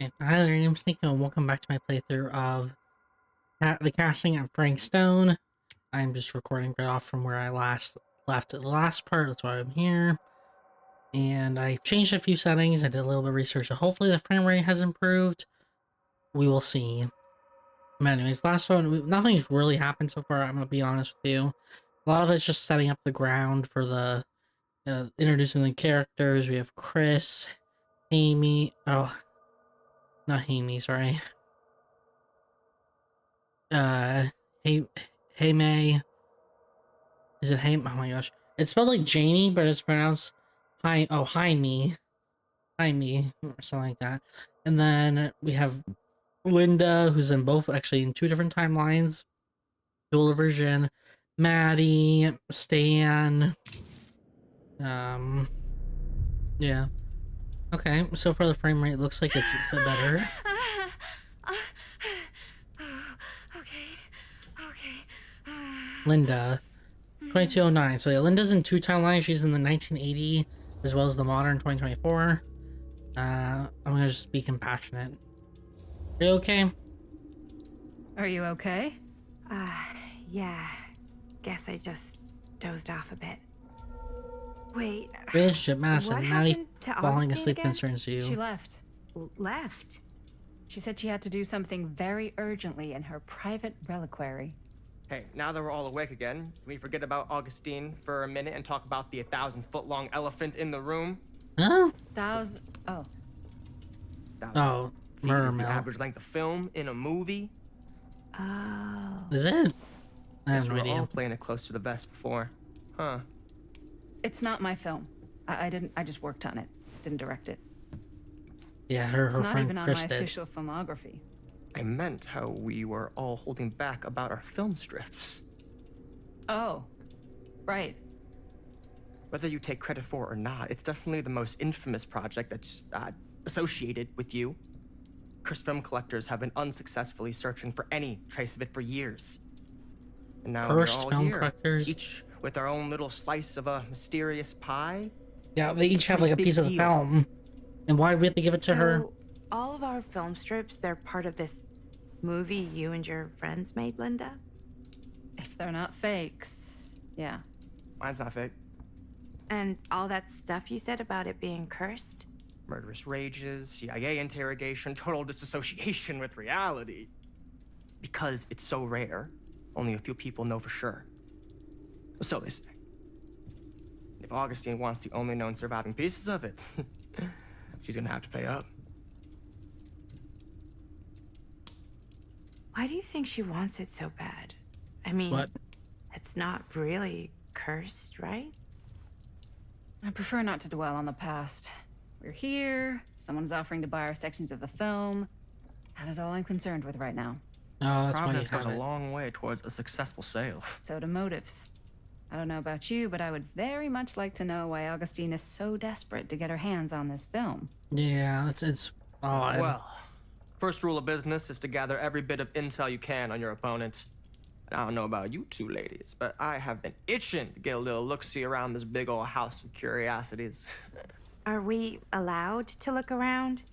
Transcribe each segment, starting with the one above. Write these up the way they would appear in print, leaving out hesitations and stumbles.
Okay. Hi there, name's Nico, and welcome back to my playthrough of the casting of Frank Stone. I'm just recording right off from where I last left the last part, that's why I'm here. And I changed a few settings, I did a little bit of research, so hopefully the frame rate has improved. We will see. But anyways, last one, nothing's really happened so far, I'm gonna be honest with you. A lot of it's just setting up the ground for the, introducing the characters. We have Chris, Amy, oh, not Amy, sorry. uh hey hey May, is it hey, oh my gosh, it's spelled like Jamie but it's pronounced hi me, hi me, or something like that. And then we have Linda, who's in both, actually in two different timelines, dual version. Maddie, Stan, um yeah. Okay, so for the frame rate, it looks like it's a bit better. Okay, okay. Linda, 2209. So yeah, Linda's in two timelines. She's in the 1980 as well as the modern 2024. I'm gonna just be compassionate. Are you okay? Are you okay? Uh, yeah. Guess I just dozed off a bit. Wait, Relationship Madison. what Maddie happened to falling Augustine asleep again? concerns She you. left. Left. She said she had to do something very urgently in her private reliquary. Hey, now that we're all awake again, can we forget about Augustine for a minute and talk about the 1,000-foot-long elephant in the room? Huh? Oh. 1,000 Oh, feet murder is the mill. average length of film in a movie. Oh. Is it? I have Guess no we were idea. all playing it close to the vest before. Huh. It's not my film. I just worked on it. Didn't direct it. Yeah, It's her not friend even on Chris my did. official filmography. I meant how we were all holding back about our film strips. Oh. Right. Whether you take credit for it or not, it's definitely the most infamous project that's associated with you. Cursed film collectors have been unsuccessfully searching for any trace of it for years. And now we're Cursed all film here, collectors. each with our own little slice of a mysterious pie. Yeah, they each have Pretty like a big piece of the deal. film. And why do we have to give it to her? So, all of our film strips, they're part of this movie you and your friends made, Linda? If they're not fakes. Yeah. Mine's not fake. And all that stuff you said about it being cursed? Murderous rages, CIA interrogation, total disassociation with reality. Because it's so rare, only a few people know for sure. So they say. If Augustine wants the only known surviving pieces of it, she's gonna have to pay up. Why do you think she wants it so bad? I mean, What? it's not really cursed, right? I prefer not to dwell on the past. We're here. Someone's offering to buy our sections of the film. That is all I'm concerned with right now. Oh, that's why you Providence have goes a it. long way towards a successful sale. So do motives. I don't know about you, but I would very much like to know why Augustine is so desperate to get her hands on this film. Yeah, it's odd. Well, first rule of business is to gather every bit of intel you can on your opponent. And I don't know about you two ladies, but I have been itching to get a little look-see around this big old house of curiosities. Are we allowed to look around?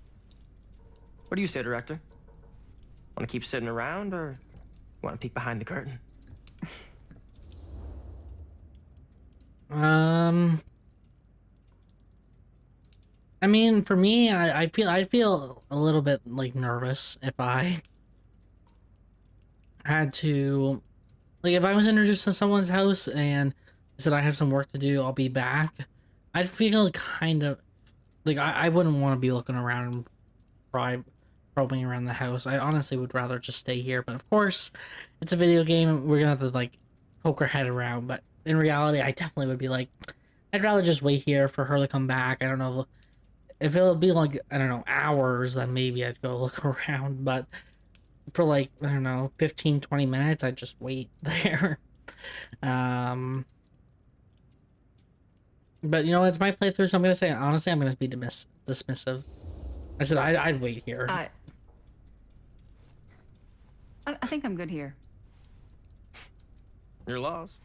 What do you say, director? Want to keep sitting around, or want to peek behind the curtain? I mean, for me, I'd feel a little bit like nervous if I had to, like, if I was introduced to someone's house and said I have some work to do, I'll be back. I'd feel kind of like I wouldn't want to be looking around and probing around the house. I honestly would rather just stay here. But of course, it's a video game. We're gonna have to like poke our head around. But in reality, I definitely would be like, I'd rather just wait here for her to come back. I don't know if it'll be like, I don't know, hours, then maybe I'd go look around. But for like, I don't know, 15-20 minutes, I'd just wait there. um but you know, it's my playthrough, so I'm gonna say, honestly, I'm gonna be dismissive. I said I'd wait here. I think I'm good here. You're lost.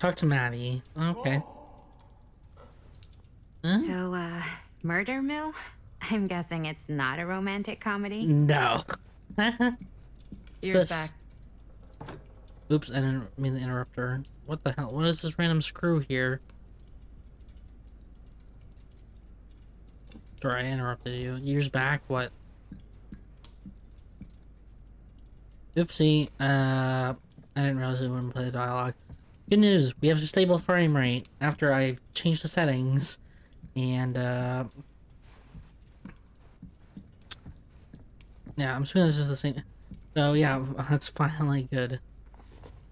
Talk to Maddie. Okay. Huh? So, murder mill? I'm guessing it's not a romantic comedy. No. Years This- back. Oops, I didn't mean to interrupt her. What the hell? What is this random screw here? Sorry, I interrupted you. Years back, what? Oopsie. I didn't realize it wouldn't play the dialogue. Good news, we have a stable frame rate after I've changed the settings. And, yeah, I'm assuming this is the same. So, yeah, that's finally good.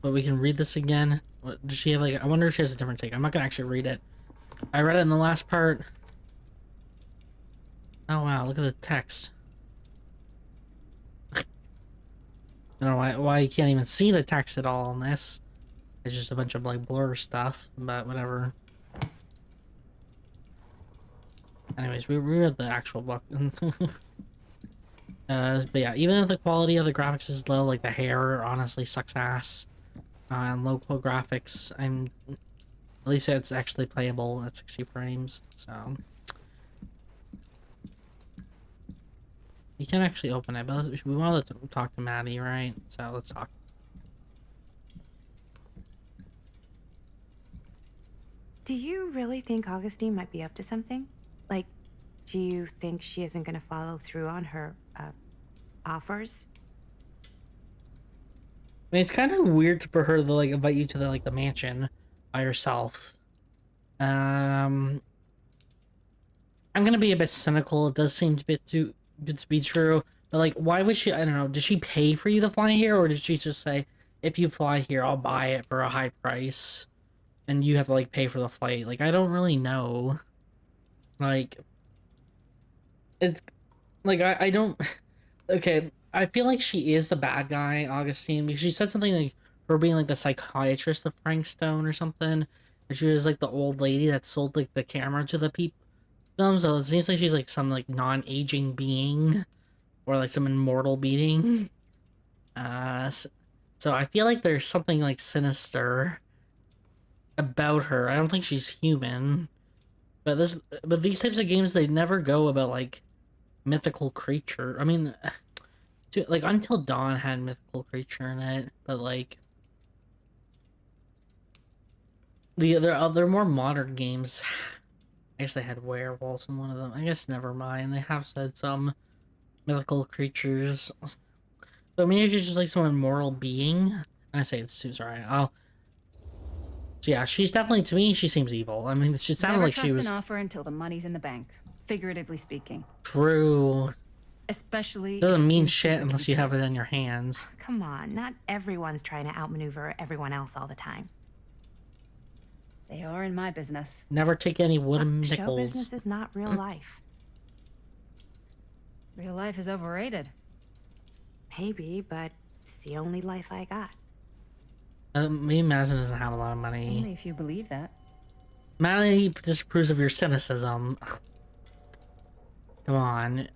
But we can read this again. What, does she have, like, I wonder if she has a different take. I'm not gonna actually read it. I read it in the last part. Oh, wow, look at the text. I don't know why you can't even see the text at all in this. It's just a bunch of, like, blur stuff, but whatever. Anyways, we read the actual book. But yeah, even if the quality of the graphics is low, like the hair honestly sucks ass. And low-qual graphics, at least it's actually playable at 60 frames, so. You can actually open it, but we wanted to talk to Maddie, right? So let's talk. Do you really think Augustine might be up to something? Like, do you think she isn't gonna follow through on her, offers? I mean, it's kind of weird for her to like invite you to the mansion by herself. I'm gonna be a bit cynical. It does seem a bit too good to be true, but like, why would she? I don't know. Did she pay for you to fly here, or did she just say, "If you fly here, I'll buy it for a high price," and you have to like pay for the flight? Like, I don't really know. Like, it's like I don't. Okay, I feel like she is the bad guy, Augustine, because she said something like her being like the psychiatrist of Frank Stone or something. And she was like the old lady that sold like the camera to the people. So it seems like she's like some like non-aging being or like some immortal being. So I feel like there's something like sinister about her. I don't think she's human. But these types of games, they never go about like mythical creature. I mean, like Until Dawn had mythical creature in it, but like the other more modern games, I guess they had werewolves in one of them. I guess never mind. They have said some mythical creatures. So maybe she's just like some immortal being. I say it's too sorry. So yeah, she's definitely, to me, she seems evil. I mean, she sounded Never like trust she was an offer until the money's in the bank, figuratively speaking. true. Especially Doesn't if it mean seems shit too good to unless be you have true. it in your hands. Come on, not everyone's trying to outmaneuver everyone else all the time. They are in my business. Never take any wooden Show nickels. business is not real life. Real life is overrated. Maybe, but it's the only life I got. Maybe Madison doesn't have a lot of money. Only if you believe that. Maddie disapproves of your cynicism. Come on.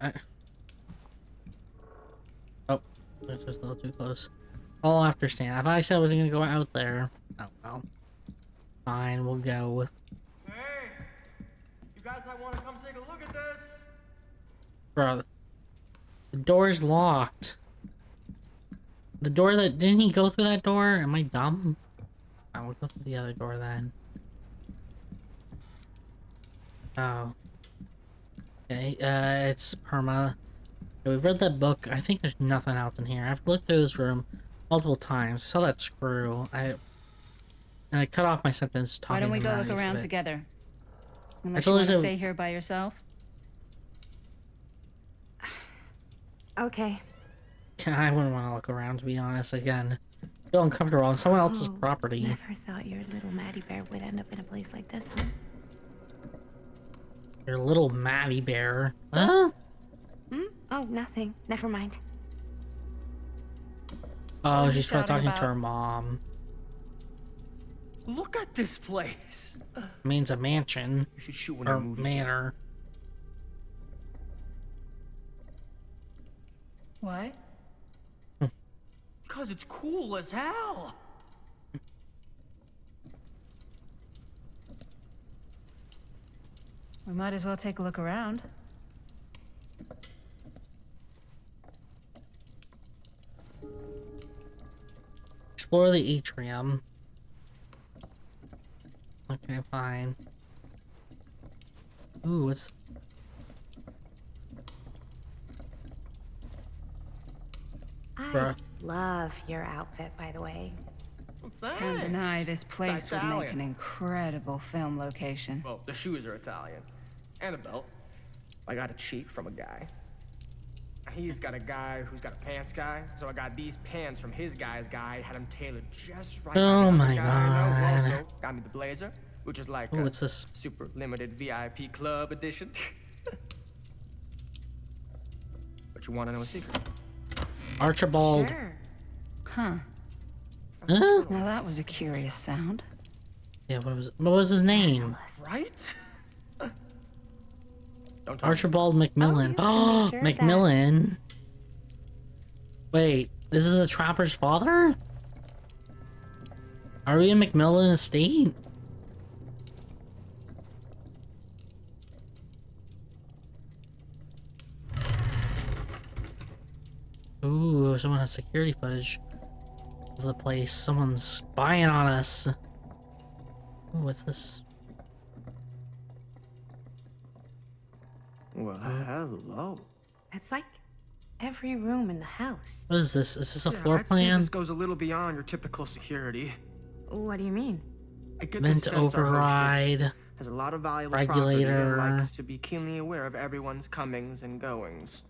Oh, this was a little too close. I'll understand. If I said I wasn't gonna go out there, oh well. Fine, we'll go. Hey, you guys might want to come take a look at this. Bro, the door's locked. The door that didn't he go through that door? Am I dumb? I will go through the other door then. Oh. Okay, it's perma. Okay, we've read that book. I think there's nothing else in here. I've looked through this room multiple times. I saw that screw. And I cut off my sentence talking Why don't we to go Maddie look a around bit. together? Unless you told want her to to- stay here by yourself? Okay. I wouldn't want to look around, to be honest. Again, I feel uncomfortable on someone else's Oh, property. Never thought your little Maddie Bear would end up in a place like this, huh? Your little Maddie Bear. Huh? Oh, nothing. Never mind. Oh, were she's you probably shouting talking to her about? mom. Look at this place. Means a mansion. You should shoot one of Or the movies. here. manor. What? Because it's cool as hell. We might as well take a look around. Explore the atrium. Okay, fine. Ooh, what's... I Bruh. love your outfit, by the way. Can't deny this place would make Italian. an incredible film location. Well, the shoes are Italian. And a belt. I got it cheap from a guy. He's got a guy who's got a pants guy, so I got these pants from his guy's guy, had them tailored just right. Oh Another my guy I know God. also got me the blazer, which is like Ooh, a what's this? super limited VIP club edition. But you want to know a secret? Archibald. Sure. Huh. Huh? Now that was a curious sound. Yeah, what was his name? Angelus. Right? Don't tell me. Archibald McMillan. Oh, Oh, sure that- McMillan. Wait, this is the trapper's father? Are we in McMillan Estate? Ooh, someone has security footage of the place. Someone's spying on us. Ooh, what's this? Well, hello. It's like every room in the house. What is this? Is this a floor I'd say plan? this goes a little beyond your typical security. What do you mean? I get the Vent sense our hostess override. has a lot of valuable Regulator. property and likes to be keenly aware of everyone's comings and goings.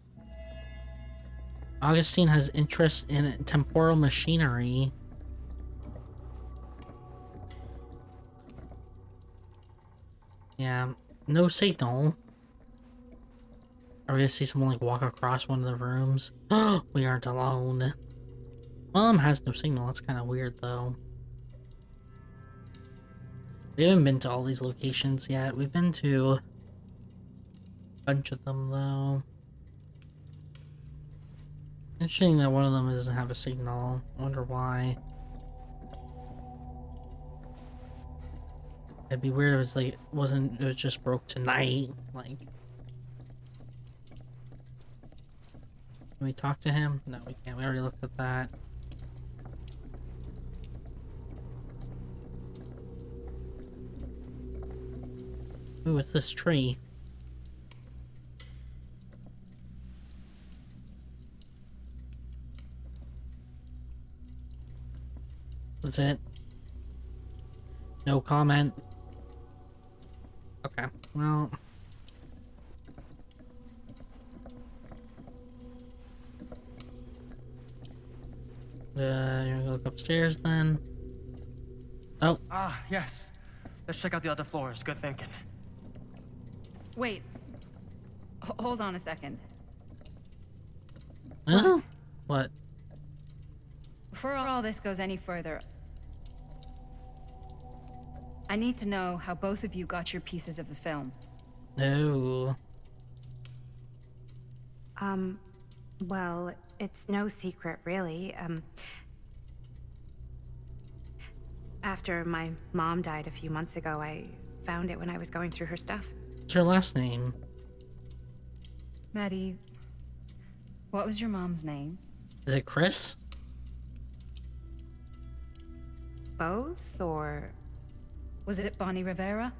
Augustine has interest in temporal machinery. Yeah, no signal. Are we gonna see someone like walk across one of the rooms? We aren't alone. Mom has no signal. That's kind of weird though. We haven't been to all these locations yet. We've been to a bunch of them though. Interesting that one of them doesn't have a signal. I wonder why. It'd be weird if it's like it was just broke tonight. Like, can we talk to him? No, we can't. We already looked at that. Ooh, what's this tree? That's it. No comment. Okay, well. You wanna look upstairs then? Oh, Ah, yes. Let's check out the other floors. Good thinking. Wait. Hold on a second. huh? What? Before all this goes any further, I need to know how both of you got your pieces of the film. No. Well, it's no secret, really. After my mom died a few months ago, I found it when I was going through her stuff. What's your last name? Maddie, what was your mom's name? Is it Chris? Both, or... Was it Bonnie Rivera?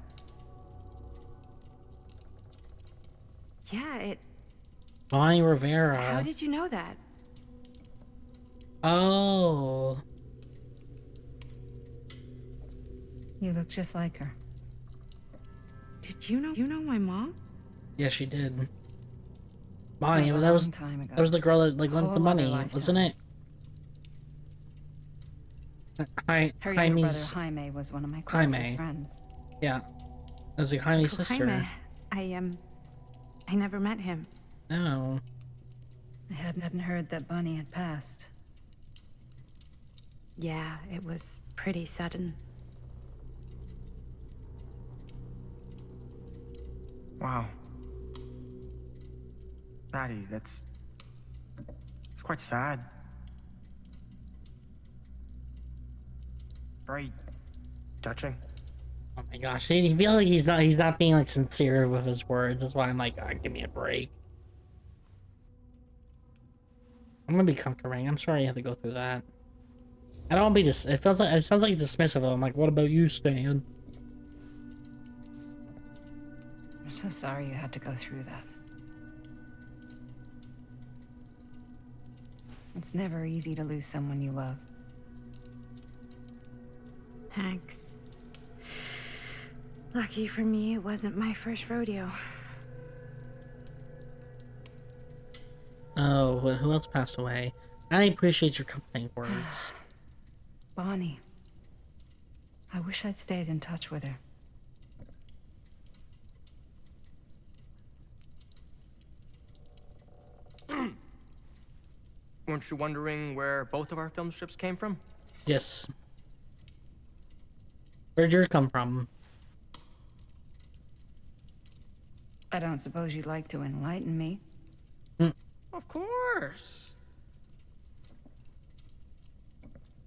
Yeah, it... Bonnie Rivera. How did you know that? Oh. You look just like her. Did you know my mom? Yeah, she did. Bonnie, A that was long time ago. that was the girl that like lent the Whole money, other wasn't it? Hi, Her younger brother Jaime's. Jaime was one of my closest Jaime. friends. Yeah, that was like Jaime's Uncle sister. Jaime. I never met him. Oh, I hadn't heard that Bonnie had passed. Yeah, it was pretty sudden. Wow. Maddie, it's quite sad. Very touching. Oh my gosh, see, you feel like he's not being like sincere with his words. That's why I'm like, ah, give me a break. I'm gonna be comforting. I'm sorry you had to go through that. I don't want to be just. It sounds like dismissive. I'm like, what about you, Stan? I'm so sorry you had to go through that. It's never easy to lose someone you love. Thanks. Lucky for me, it wasn't my first rodeo. Oh, who else passed away? I appreciate your comforting words. Bonnie. I wish I'd stayed in touch with her. Weren't you wondering where both of our film strips came from? Yes. Where'd yours come from? I don't suppose you'd like to enlighten me. Of course.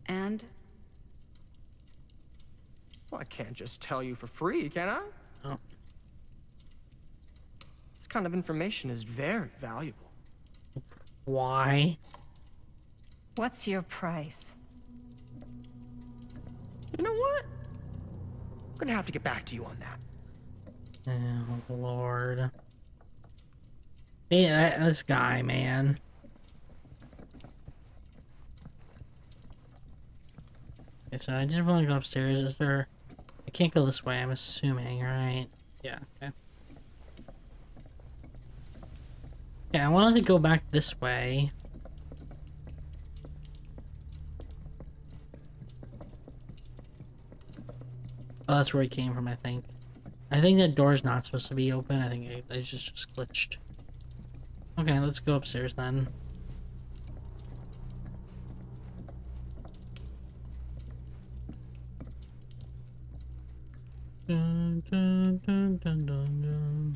And? Well, I can't just tell you for free, can I? Oh. This kind of information is very valuable. Why? What's your price? You know what? I'm gonna have to get back to you on that. Oh, Lord. Yeah, this guy, man. Okay, so I just want to go upstairs. Is there... I can't go this way, I'm assuming, right? Yeah, okay. Yeah, I wanted to go back this way. Oh, that's where he came from, I think. I think that door's not supposed to be open. I think it's just glitched. Okay, let's go upstairs then. Dun, dun, dun, dun, dun, dun.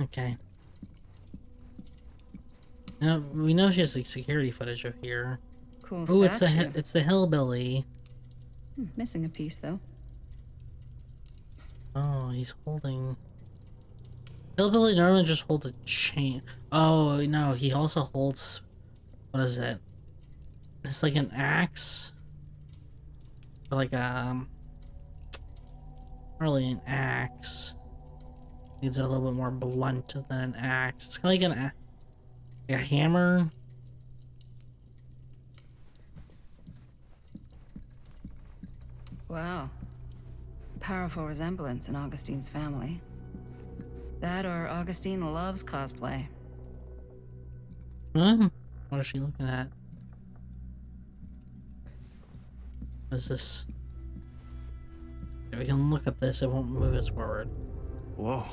Okay. Now we know she has like security footage of here. Cool Oh, statue. it's the hillbilly. Missing a piece, though. Oh, he's holding. Hillbilly normally just holds a chain. Oh no, he also holds. What is it? It's like an axe. Or like really an axe. It's a little bit more blunt than an axe. It's kind of like a hammer. Wow. Powerful resemblance in Augustine's family. That or Augustine loves cosplay. Huh? What is she looking at? What is this? Okay, we can look at this, it won't move us forward. Whoa.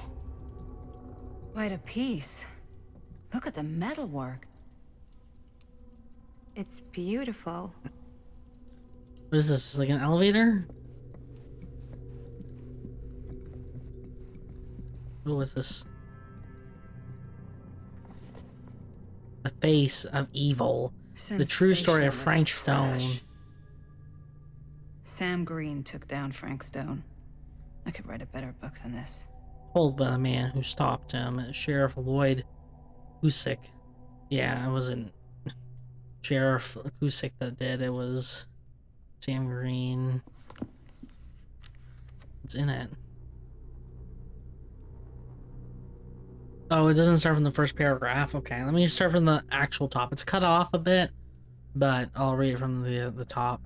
Quite a piece. Look at the metalwork. It's beautiful. What is this? Like an elevator? What was this? The face of evil. The true story of Frank Stone. Trash. Sam Green took down Frank Stone. I could write a better book than this. Told by the man who stopped him, Sheriff Lloyd Cusick. Yeah, it wasn't Sheriff Cusick that did, it was Sam Green. What's in it? Oh, it doesn't start from the first paragraph. Okay, let me start from the actual top. It's cut off a bit, but I'll read it from the top.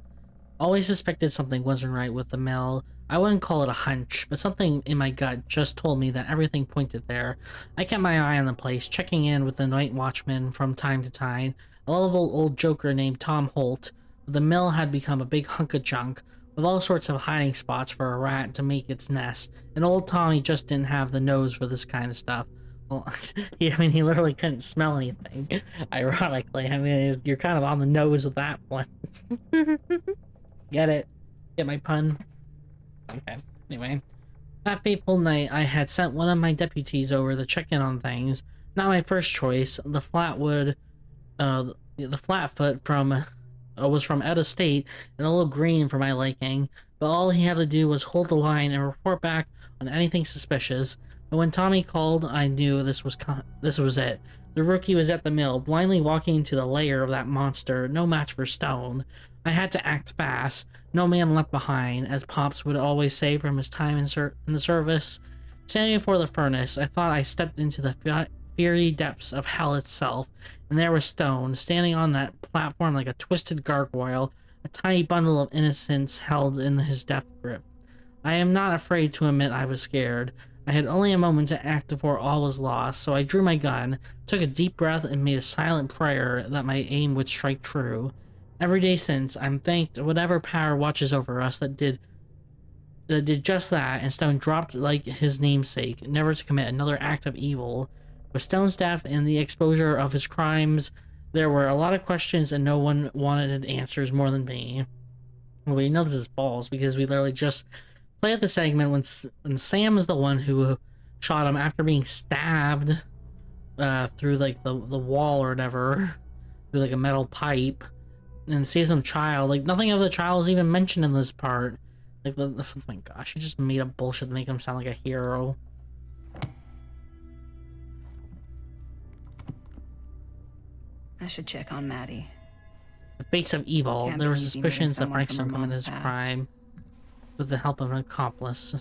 Always suspected something wasn't right with the mill. I wouldn't call it a hunch, but something in my gut just told me that everything pointed there. I kept my eye on the place, checking in with the night watchman from time to time, a lovable old joker named Tom Holt. The mill had become a big hunk of junk, with all sorts of hiding spots for a rat to make its nest, and old Tommy just didn't have the nose for this kind of stuff. Well, I mean, he literally couldn't smell anything, ironically. I mean, you're kind of on the nose with that one. Get it? Get my pun? Okay, anyway. That fateful night, I had sent one of my deputies over to check in on things. Not my first choice. The flatfoot from was from out of state and a little green for my liking, but all he had to do was hold the line and report back on anything suspicious. But when Tommy called, I knew this was it. The rookie was at the mill, blindly walking into the lair of that monster, no match for Stone. I had to act fast, no man left behind, as Pops would always say from his time in the service. Standing before the furnace, I thought I stepped into the fiery depths of hell itself, and there was Stone, standing on that platform like a twisted gargoyle, a tiny bundle of innocence held in his death grip. I am not afraid to admit I was scared. I had only a moment to act before all was lost, so I drew my gun, took a deep breath, and made a silent prayer that my aim would strike true. Every day since, I'm thanked whatever power watches over us that did just that, and Stone dropped like his namesake, never to commit another act of evil. With Stone's death and the exposure of his crimes, there were a lot of questions and no one wanted answers more than me. Well, we know this is false because we literally just played the segment when Sam is the one who shot him after being stabbed through like the wall or whatever, through like a metal pipe, and saved some child. Like nothing of the child is even mentioned in this part. Like oh my gosh, he just made up bullshit to make him sound like a hero. I should check on Maddie. The face of evil. Can't There were be easy suspicions meeting that someone from Frankston her committed mom's this past. crime with the help of an accomplice.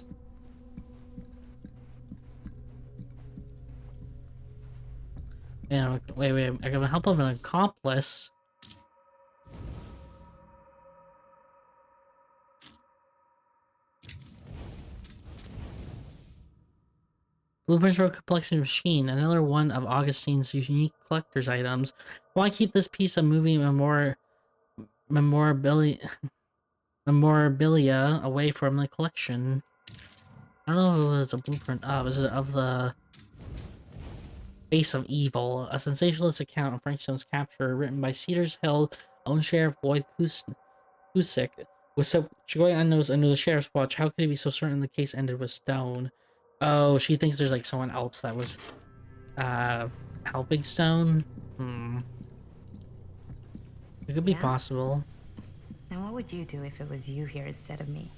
And wait, I got the help of an accomplice. Blueprints for a complexity machine, another one of Augustine's unique collector's items. Why keep this piece of movie memorabilia away from the collection? I don't know if it was a blueprint of. Is it of the Face of Evil, a sensationalist account of Frankstone's capture, written by Cedars Hill own Sheriff Boyd Cusick. With so going unnoticed under the sheriff's watch, how could he be so certain the case ended with Stone? Oh, she thinks there's like someone else that was helping Stone? It could be Yeah? possible. And what would you do if it was you here instead of me?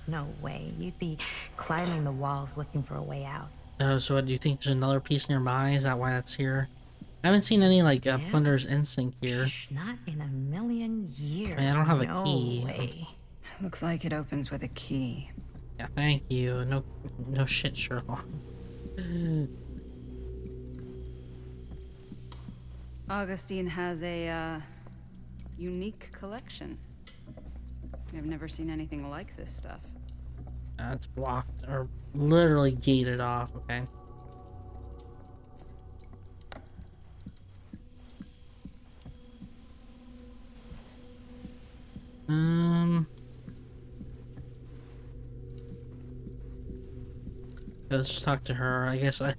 No way. You'd be climbing the walls looking for a way out. Oh, so what, do you think there's another piece nearby? Is that why that's here? I haven't seen any like Plunder's Instinct here. Not in a million years. I mean, I don't have a no key. Way. Looks like it opens with a key. Yeah, thank you. No shit, Sherlock. Augustine has a unique collection. I've never seen anything like this stuff. It's blocked or literally gated off. Okay. Let's just talk to her. I guess I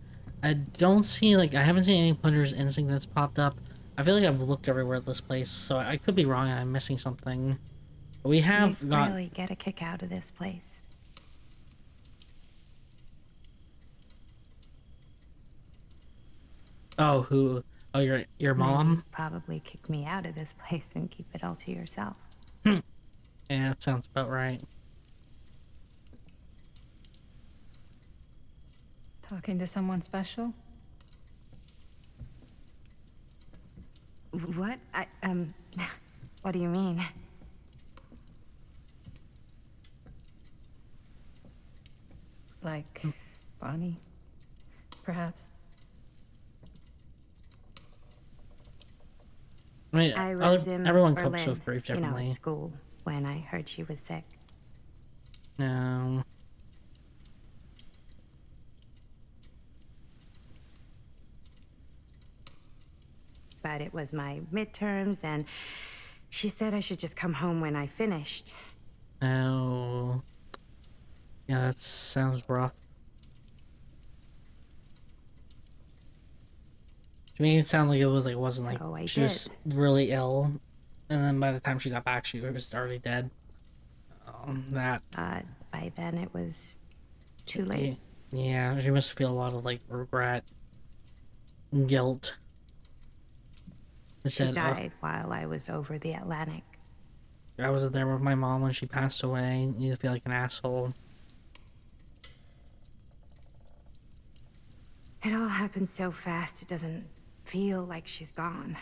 don't see like I haven't seen any Plunder's Instinct that's popped up. I feel like I've looked everywhere at this place, so I could be wrong and I'm missing something. But we have You'd got really get a kick out of this place. oh who oh your mom? Maybe probably kick me out of this place and keep it all to yourself. Yeah, that sounds about right. Talking to someone special? What? What do you mean? Like Bonnie, perhaps? I mean, I was in everyone Berlin, copes with grief you know, differently. at school when I heard she was sick. No. But it was my midterms, and she said I should just come home when I finished. No. Yeah, that sounds rough. To me, it sounded like it wasn't So like I she was really ill, and then by the time she got back, she was already dead. That By then it was too late. Yeah, she must feel a lot of like regret, and guilt. I She said, died while I was over the Atlantic. I was there with my mom when she passed away. You feel like an asshole. It all happened so fast, it doesn't feel like she's gone.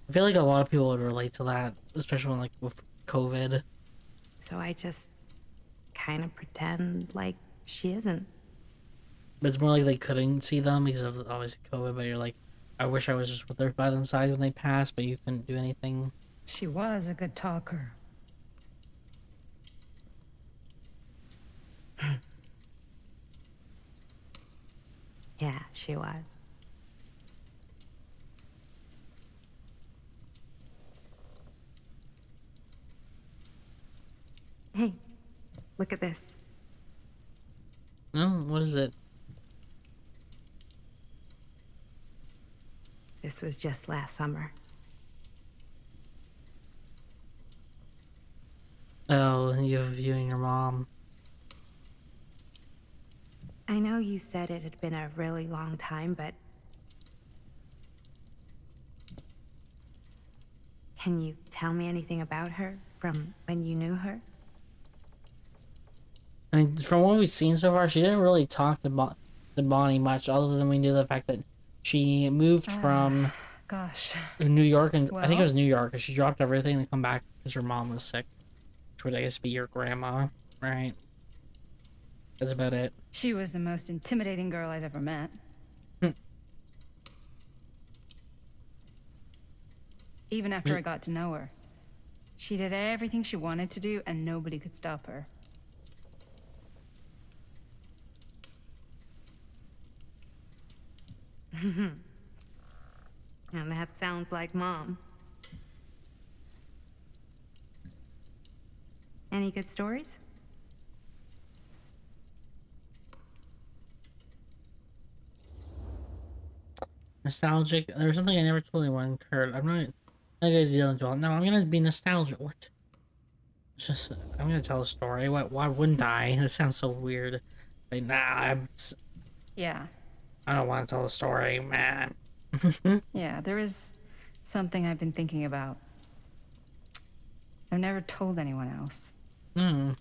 I feel like a lot of people would relate to that, especially when, like, with COVID. So I just kind of pretend like she isn't. But it's more like they couldn't see them because of obviously COVID. But you're like, I wish I was just with there by their side when they passed, but you couldn't do anything. She was a good talker. Yeah, she was. Hey, look at this. No, what is it? This was just last summer. Oh, you have viewing your mom. I know you said it had been a really long time, but can you tell me anything about her from when you knew her? I mean, from what we've seen so far, she didn't really talk to Bonnie much, other than we knew the fact that she moved from Gosh. New York, and I think it Well? was New York, 'cause she dropped everything to come back because her mom was sick, which would I guess be your grandma, right? That's about it. She was the most intimidating girl I've ever met. Even after I got to know her. She did everything she wanted to do, and nobody could stop her. And that sounds like Mom. Any good stories? Nostalgic. There was something I never told anyone, Kurt. I'm not gonna deal into all. No, I'm gonna be nostalgic. What? It's just I'm gonna tell a story. Why wouldn't I? That sounds so weird. Like, nah, Yeah. I don't want to tell a story, man. Yeah, there is something I've been thinking about. I've never told anyone else. Hmm.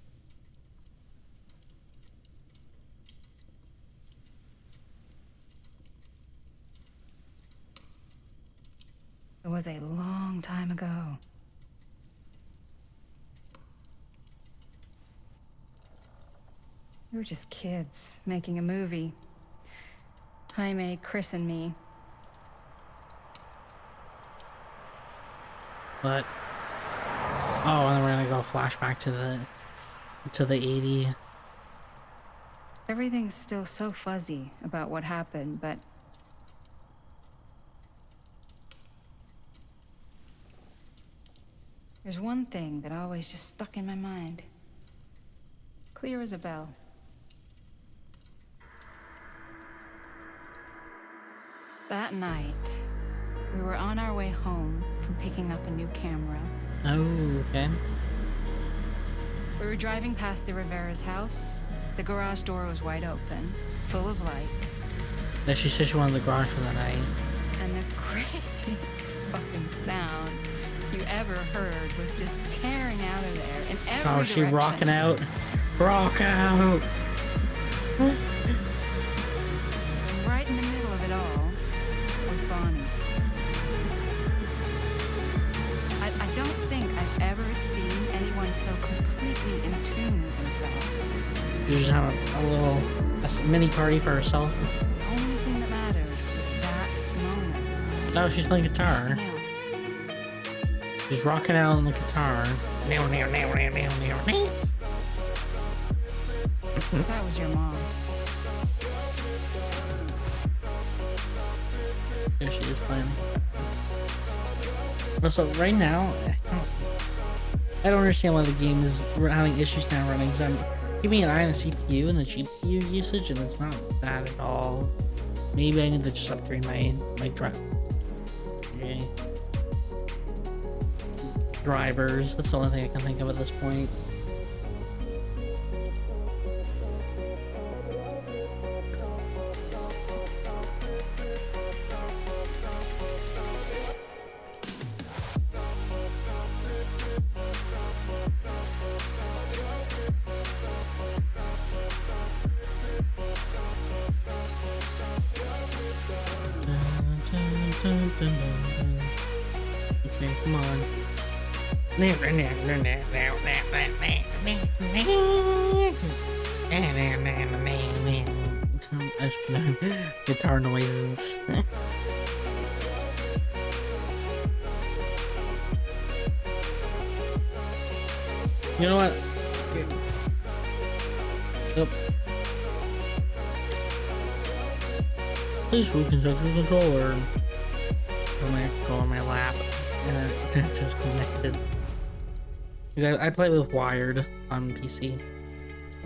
It was a long time ago. We were just kids making a movie. Jaime, Chris, and me. But oh, and then we're gonna go flashback to the 80. Everything's still so fuzzy about what happened, but there's one thing that always just stuck in my mind. Clear as a bell. That night, we were on our way home from picking up a new camera. Oh, okay. We were driving past the Rivera's house. The garage door was wide open, full of light. Yeah, she said she wanted the garage for the night. And the craziest fucking sound you ever heard was just tearing out of there in every direction. Oh, she rocking out. Rock out! Right in the middle of it all was Bonnie. I don't think I've ever seen anyone so completely in tune with themselves. She just having a mini party for herself. The only thing that mattered was that moment. No, she's playing guitar. Nothing else. She's rocking out on the guitar. Meow, meow, meow, meow, meow, meow, meow. That was your mom. There she is playing. Also, right now, I don't understand why the game is having issues now running. Because I'm keeping an eye on the CPU and the GPU usage, and it's not bad at all. Maybe I need to just upgrade my drive. Okay. Drivers. That's the only thing I can think of at this point. Okay, come on. Guitar noises. You know what? Yep. Please reconstruct the controller. Put my controller on my lap, and it's disconnected. I play with wired on PC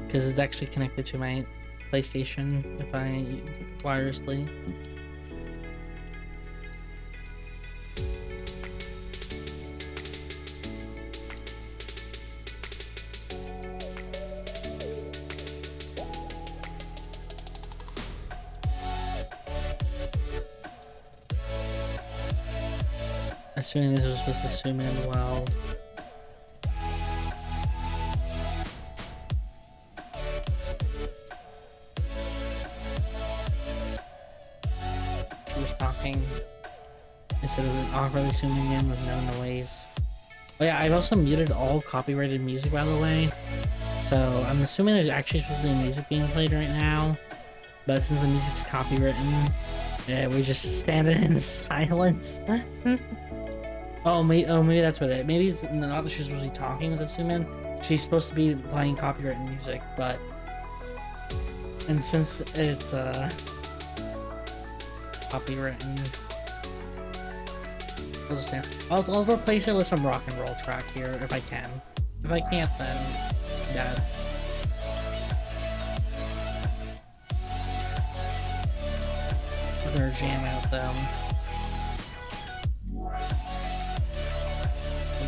because it's actually connected to my PlayStation if I wirelessly. Assuming this was supposed to zoom in well. She was talking instead of it awkwardly zooming in with no noise. Oh yeah, I've also muted all copyrighted music, by the way. So I'm assuming there's actually supposed to be music being played right now. But since the music's copywritten, yeah, we just stand in silence. Oh, maybe that's what it. Maybe it's not that she's supposed to be talking with the zoom in. She's supposed to be playing copyrighted music, but and since it's copywritten, I'll replace it with some rock and roll track here if I can. If I can't, then yeah. We're gonna jam out them.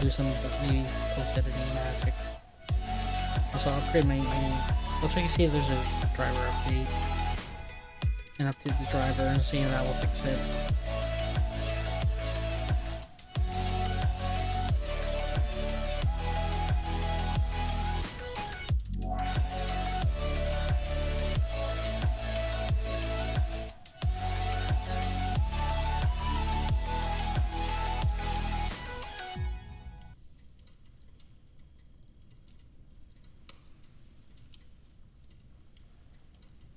Do some maybe post-editing magic. Also, I'll upgrade I'll check and see if there's a driver update. And update the driver and see if that will fix it.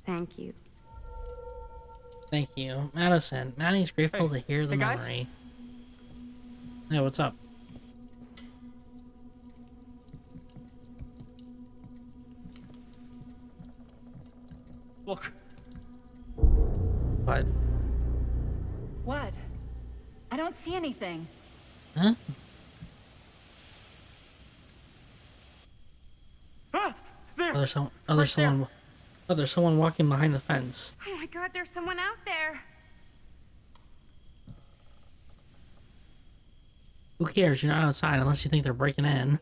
Thank you. Thank you. Madison. Maddie's grateful to hear the guys. memory. Yeah, what's up? Look. What? What? I don't see anything. Huh? Ah! There! There's Right someone. Oh, there's someone walking behind the fence. Oh my god, there's someone out there. Who cares? You're not outside unless you think they're breaking in.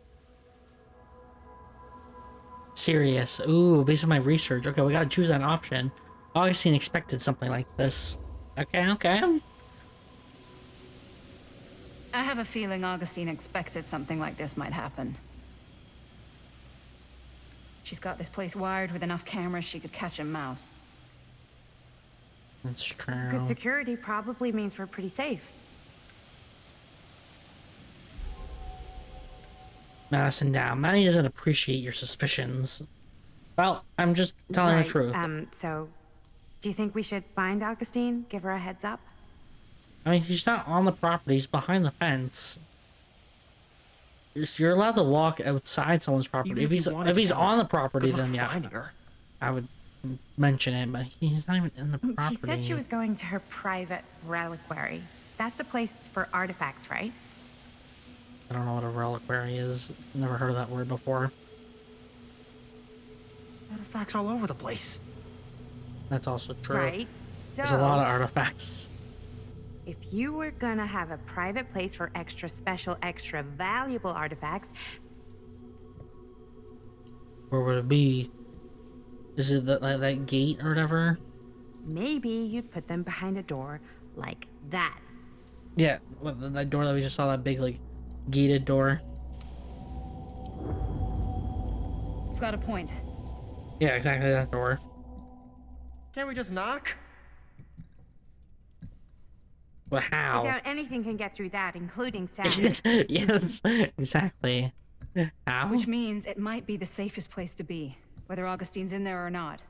Serious. Ooh, based on my research. Okay, we gotta choose an option. Augustine expected something like this. Okay. I have a feeling Augustine expected something like this might happen. She's got this place wired with enough cameras she could catch a mouse. That's true. Good security probably means we're pretty safe. Madison down. Maddie doesn't appreciate your suspicions. Well, I'm just telling the truth. So, do you think we should find Augustine? Give her a heads up? I mean, he's not on the property. He's behind the fence. You're allowed to walk outside someone's property. Even If he's on the property, then yeah, Finding her. I would mention it. But he's not even in the property. She said she was going to her private reliquary. That's a place for artifacts, right? I don't know what a reliquary is. Never heard of that word before. Artifacts all over the place. That's also true. Right. So, There's a lot of artifacts. if you were gonna have a private place for extra special, extra valuable artifacts, Where would it be? Is it that gate or whatever? maybe you'd put them behind a door like that. Yeah, that door that we just saw, that big, like, gated door. You've got a point. Yeah, exactly that door. Can't we just knock? Well, I how? doubt anything can get through that, including sound. Yes, exactly. How? Which means it might be the safest place to be, whether Augustine's in there or not.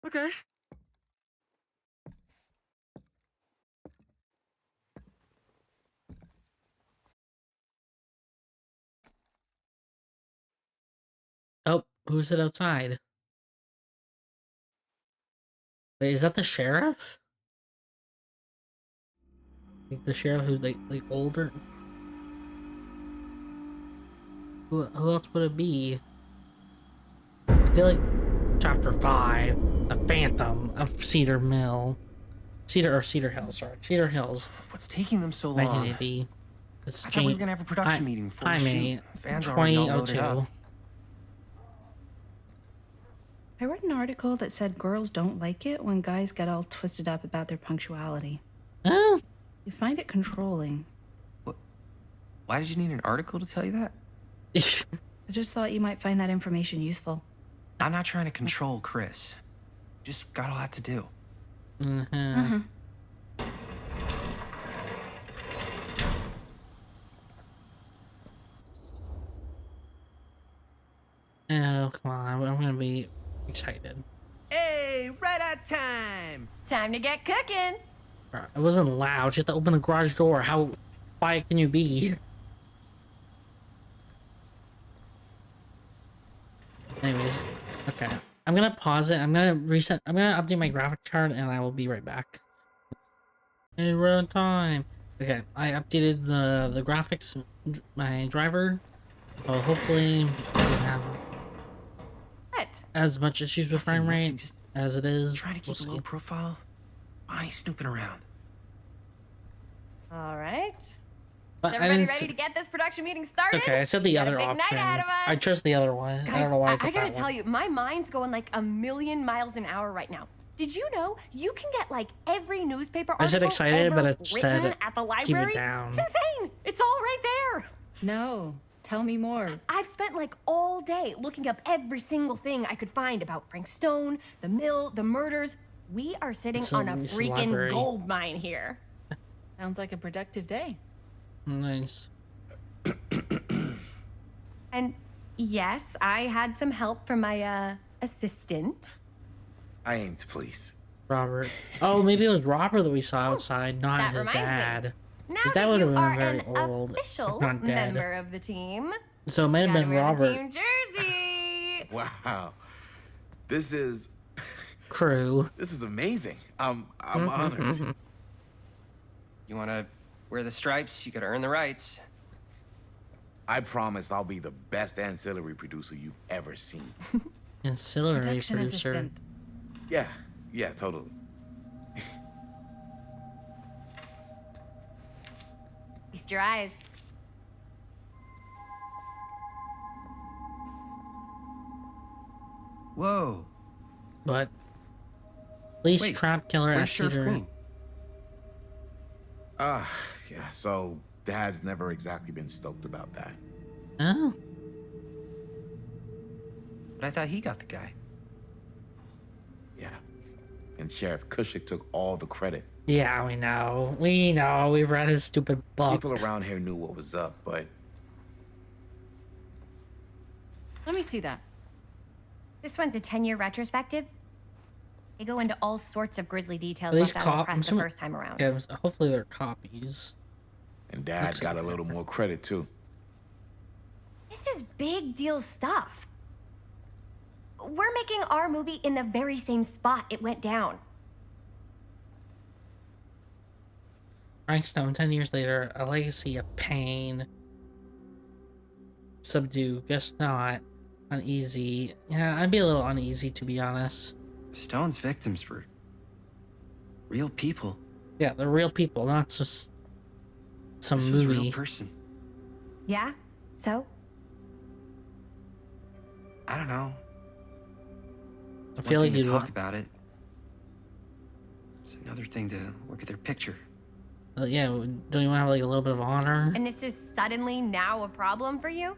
Okay. Oh, who's it outside? Wait, is that the sheriff? Like the sheriff who's like older? Who else would it be? I feel like chapter 5, the Phantom of Cedar Mill. Cedar Hills, sorry. Cedar Hills, What's taking them so long? 1980. It's I thought we were gonna have a production meeting before we Jaime, shoot. Fans already all loaded 2002. up. I read an article that said girls don't like it when guys get all twisted up about their punctuality. Oh, They find it controlling. Why did you need an article to tell you that? I just thought you might find that information useful. I'm not trying to control Chris. Just got a lot to do. Uh-huh. Oh, come on. I'm gonna be excited. Hey, right on time! Time to get cooking. It wasn't loud. You have to open the garage door. How quiet can you be? Anyways, okay. I'm gonna pause it. I'm gonna reset. I'm gonna update my graphic card, and I will be right back. Hey, right on time. Okay, I updated the graphics, my driver. So hopefully, it doesn't have What? as much issues with frame Nothing, rate just as it is. Trying to keep We'll a low see. profile. Bonnie's snooping around. All right. But Is I everybody didn't. ready to get this production meeting started? Okay, I said the We got a other big night option. ahead of us. I chose the other one. I don't know why I, I took gotta that tell one. you, my mind's going like a million miles an hour right now. Did you know you can get like every newspaper I said article excited, ever but it written said at the keep library? it down. It's insane. It's all right there. No, tell me more. I've spent like all day looking up every single thing I could find about Frank Stone, the mill, the murders. We are sitting It's on a it's freaking library. gold mine here. Sounds like a productive day. Nice. And yes, I had some help from my assistant. I aim to please. Robert. Oh, maybe it was Robert that we saw outside, not that his reminds me. dad. Now His dad that would you have are been very an old, if official not dead. member of the team, So it might have gotta been wear Robert. the team jersey. Wow. This is Crew. amazing. I'm honored. You wanna wear the stripes? You gotta earn the rights. I promise I'll be the best ancillary producer you've ever seen. Ancillary Production producer. assistant. Yeah, totally. Feast your eyes. Whoa. But police Wait, trap killer at Where's Sheriff Cedar. Green? Yeah, so Dad's never exactly been stoked about that. Oh, But I thought he got the guy. Yeah. And Sheriff Cushik took all the credit. yeah, we know. We know. We've read his stupid book. People around here knew what was up, but Let me see that. This one's a 10-year retrospective. They go into all sorts of grisly details Are these left out of the I'm press the assuming- first time around. Yeah, hopefully they're copies. and Dad Looks got like a a little paper. more credit too. This is big deal stuff. We're making our movie in the very same spot it went down. Frank Stone, 10 years later, a legacy of pain. Subdue, guess not. Uneasy. Yeah, I'd be a little uneasy, to be honest. Stone's victims were real people. Yeah, they're real people, not just some This was a movie. real person. Yeah? So? I don't know. I It's feel one like thing to you'd talk want. about it. It's another thing to look at their picture. Yeah, don't you want to have like a little bit of honor? And this is suddenly now a problem for you?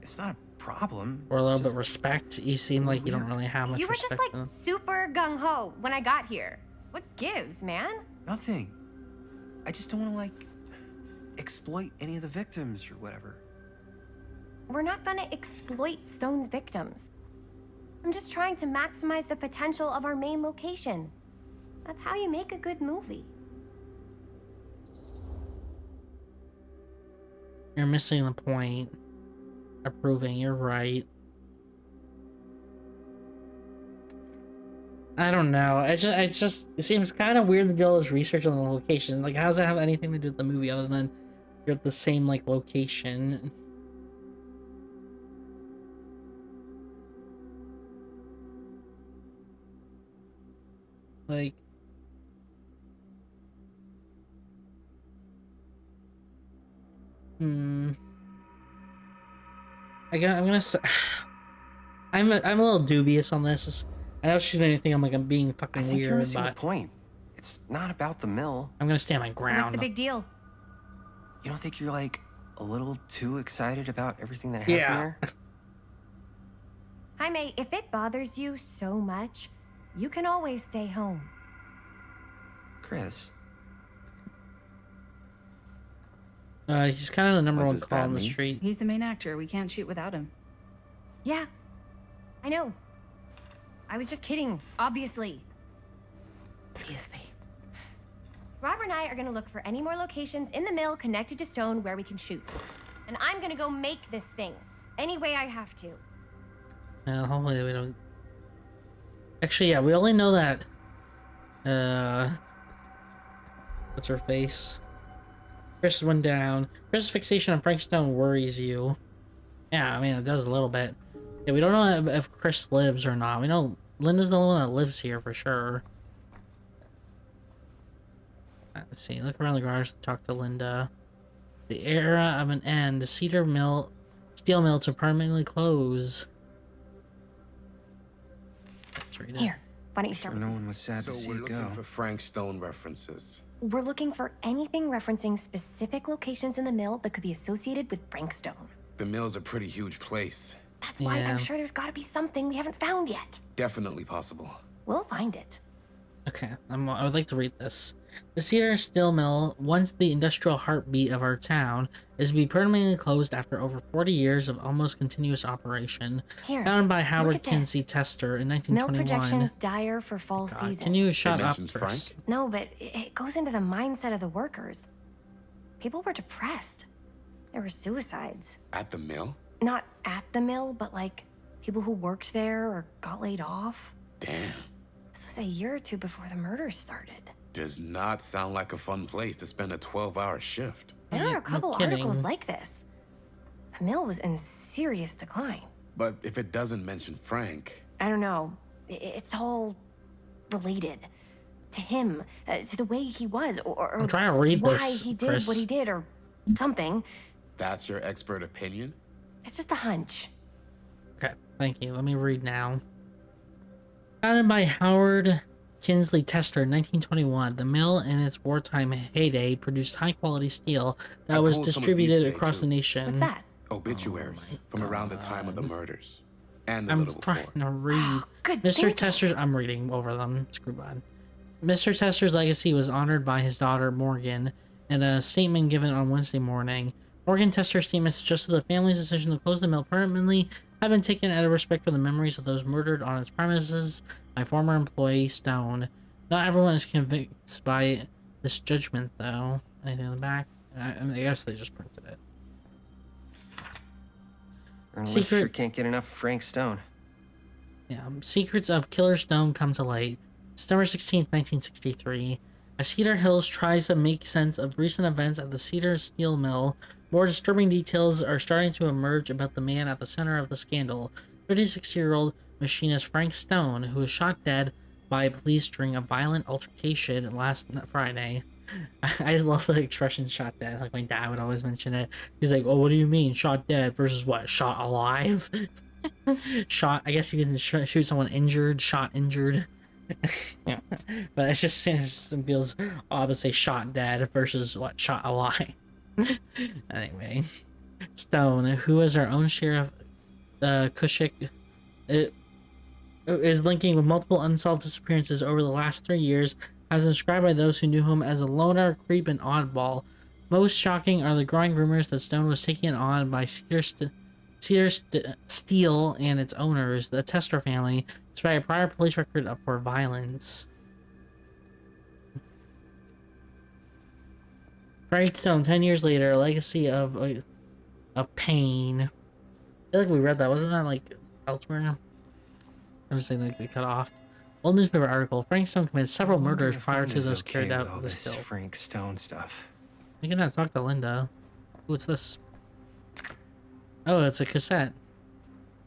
It's not a problem. Or a it's little bit just of respect? You seem like you don't weird. really have much You were just respect. like super gung-ho when I got here. What gives, man? Nothing. I just don't want to, like, exploit any of the victims or whatever. We're not gonna exploit Stone's victims. I'm just trying to maximize the potential of our main location. That's how you make a good movie. You're missing the point. Approving, you're right. I don't know. It seems kind of weird to do all this research on the location. Like, how does that have anything to do with the movie other than you're at the same, like, location? Like, I'm gonna say, I'm a little dubious on this. I don't shoot anything. I'm being I fucking think you're weird, missing the but point. It's not about the mill. I'm gonna stand my So ground. what's the big deal? You don't think you're, like, a little too excited about everything that happened Yeah. there? Jaime, if it bothers you so much, you can always stay home. Chris, He's kind of the number What one does call that on the mean? street. He's the main actor. We can't shoot without him. Yeah, I know. I was just kidding, obviously. Obviously. Robert and I are gonna look for any more locations in the mill connected to Stone where we can shoot. And I'm gonna go make this thing, any way I have to. Hopefully we don't. Actually, yeah, we only know that. What's her face? Chris went down. Chris' fixation on Frank Stone worries you. Yeah, I mean, it does a little bit. Yeah, we don't know if Chris lives or not. We know Linda's the only one that lives here for sure. Let's see. Look around the garage. Talk to Linda. The era of an end. The steel mill to permanently close. Let's read it. Here, why don't you sure start no with one was sad to So see we're you looking go. for Frank Stone references. We're looking for anything referencing specific locations in the mill that could be associated with Frank Stone. The mill's a pretty huge place. That's why Yeah. I'm sure there's gotta be something we haven't found yet. Definitely possible. We'll find it. Okay, I would like to read this. The Cedar Steel Mill, once the industrial heartbeat of our town, is to be permanently closed after over 40 years of almost continuous operation. Here, Founded by look Howard at this. Kinsey Tester in Mill 1921. projections dire for fall God, season. can you shut up mentions first? Frank? No, but it goes into the mindset of the workers. People were depressed. There were suicides. At the mill? Not at the mill, but like people who worked there or got laid off. Damn. This was a year or two before the murders started. Does not sound like a fun place to spend a 12-hour shift. There Yeah, are a couple no kidding. articles like this. The mill was in serious decline. But if it doesn't mention Frank, I don't know. It's all related to him, to the way he was, or I'm trying to read why this, he did Chris. what he did, or something. that's your expert opinion? It's just a hunch. Okay, thank you. Let me read now. Founded by Howard Kinsley Tester in 1921, the mill in its wartime heyday produced high-quality steel that I was pulled some of these distributed today, across too. the nation. What's that? Obituaries Oh from my around the time of the God. murders. And the I'm little trying before. to read. Oh, good Mr. thinking. Tester's. I'm reading over them. Screw on. Mr. Tester's legacy was honored by his daughter Morgan in a statement given on Wednesday morning. Morgan Tester's statement suggested the family's decision to close the mill permanently had been taken out of respect for the memories of those murdered on its premises by former employee Stone. Not everyone is convinced by this judgment, though. Anything in the back? I guess they just printed it. And we Secret- sure can't get enough of Frank Stone. Yeah, secrets of Killer Stone come to light. September 16th, 1963. As Cedar Hills tries to make sense of recent events at the Cedar Steel Mill, more disturbing details are starting to emerge about the man at the center of the scandal. 36-year-old machinist Frank Stone, who was shot dead by police during a violent altercation last Friday. I just love the expression "shot dead." Like my dad would always mention it. He's like, "Oh, what do you mean shot dead versus what? Shot alive?" Shot. I guess you can shoot someone injured. Shot injured. Yeah. But it just feels odd to say shot dead versus what, shot alive. Anyway, Stone, who has our own share of Kushik, it is linking with multiple unsolved disappearances over the last 3 years, has been described by those who knew him as a loner, creep, and oddball. Most shocking are the growing rumors that Stone was taken on by Steel and its owners, the Tester family, despite a prior police record for violence. Frank Stone, 10 years later, a legacy of pain. I feel like we read that. Wasn't that like elsewhere? I'm just saying like they cut off. Old newspaper article. Frank Stone committed several murders prior to those carried out with the still. Frank Stone stuff. We can not talk to Linda. What's this? Oh, it's a cassette.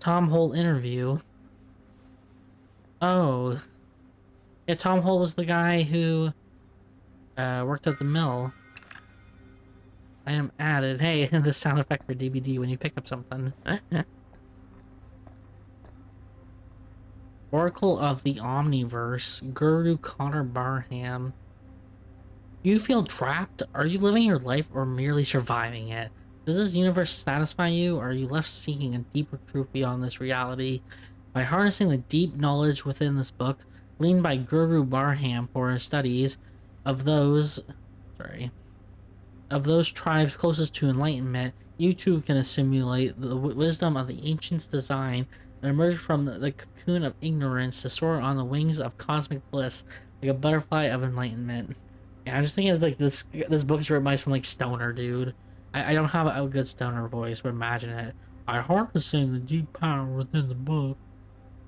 Tom Holt interview. Oh. Yeah, Tom Holt was the guy who worked at the mill. Item added. Hey, the sound effect for DVD when you pick up something. Oracle of the Omniverse, Guru Connor Barham. You feel trapped? Are you living your life or merely surviving it? Does this universe satisfy you, or are you left seeking a deeper truth beyond this reality? By harnessing the deep knowledge within this book, gleaned by Guru Barham for his studies of those tribes closest to enlightenment, you too can assimilate the wisdom of the ancients' design and emerge from the cocoon of ignorance to soar on the wings of cosmic bliss like a butterfly of enlightenment. Yeah, I just think it's like this book is written by some like stoner dude. I don't have a good stoner voice, but imagine it. I harnessing the deep power within the book.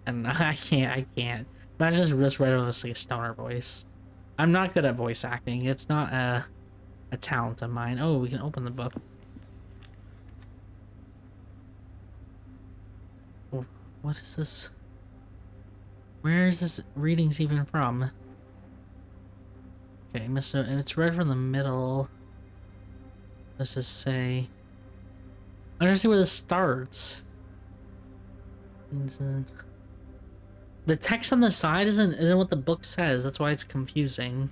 And I can't. Imagine this read with like a stoner voice. I'm not good at voice acting. It's not a talent of mine. Oh, we can open the book. Oh, what is this? Where is this readings even from? Okay, it's read from the middle. Let's just say. I don't see where this starts. The text on the side isn't what the book says. That's why it's confusing.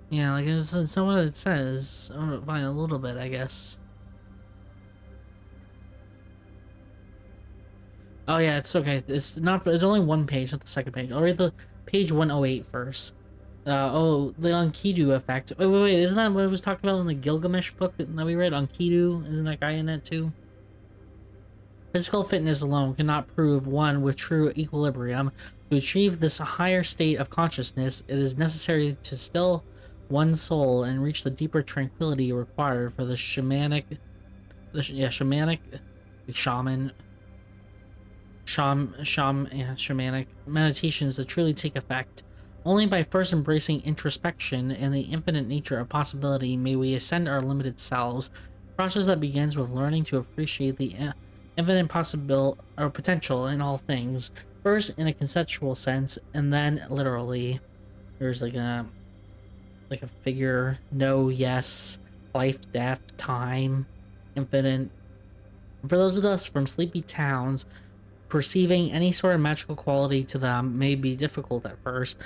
Yeah, like it's not what it says. I'm gonna find a little bit, I guess. Oh yeah, it's okay. It's only one page, not the second page. I'll read the page 108 first. Oh, the Enkidu effect. Wait, isn't that what it was talking about in the Gilgamesh book that we read? Enkidu, isn't that guy in it too? Physical fitness alone cannot prove one with true equilibrium. To achieve this higher state of consciousness, it is necessary to still one's soul and reach the deeper tranquility required for the shamanic meditations to truly take effect. Only by first embracing introspection and the infinite nature of possibility may we ascend our limited selves, a process that begins with learning to appreciate the infinite potential in all things, first in a conceptual sense and then literally. There's like a figure, no, yes, life, death, time, infinite. For those of us from sleepy towns, perceiving any sort of magical quality to them may be difficult at first,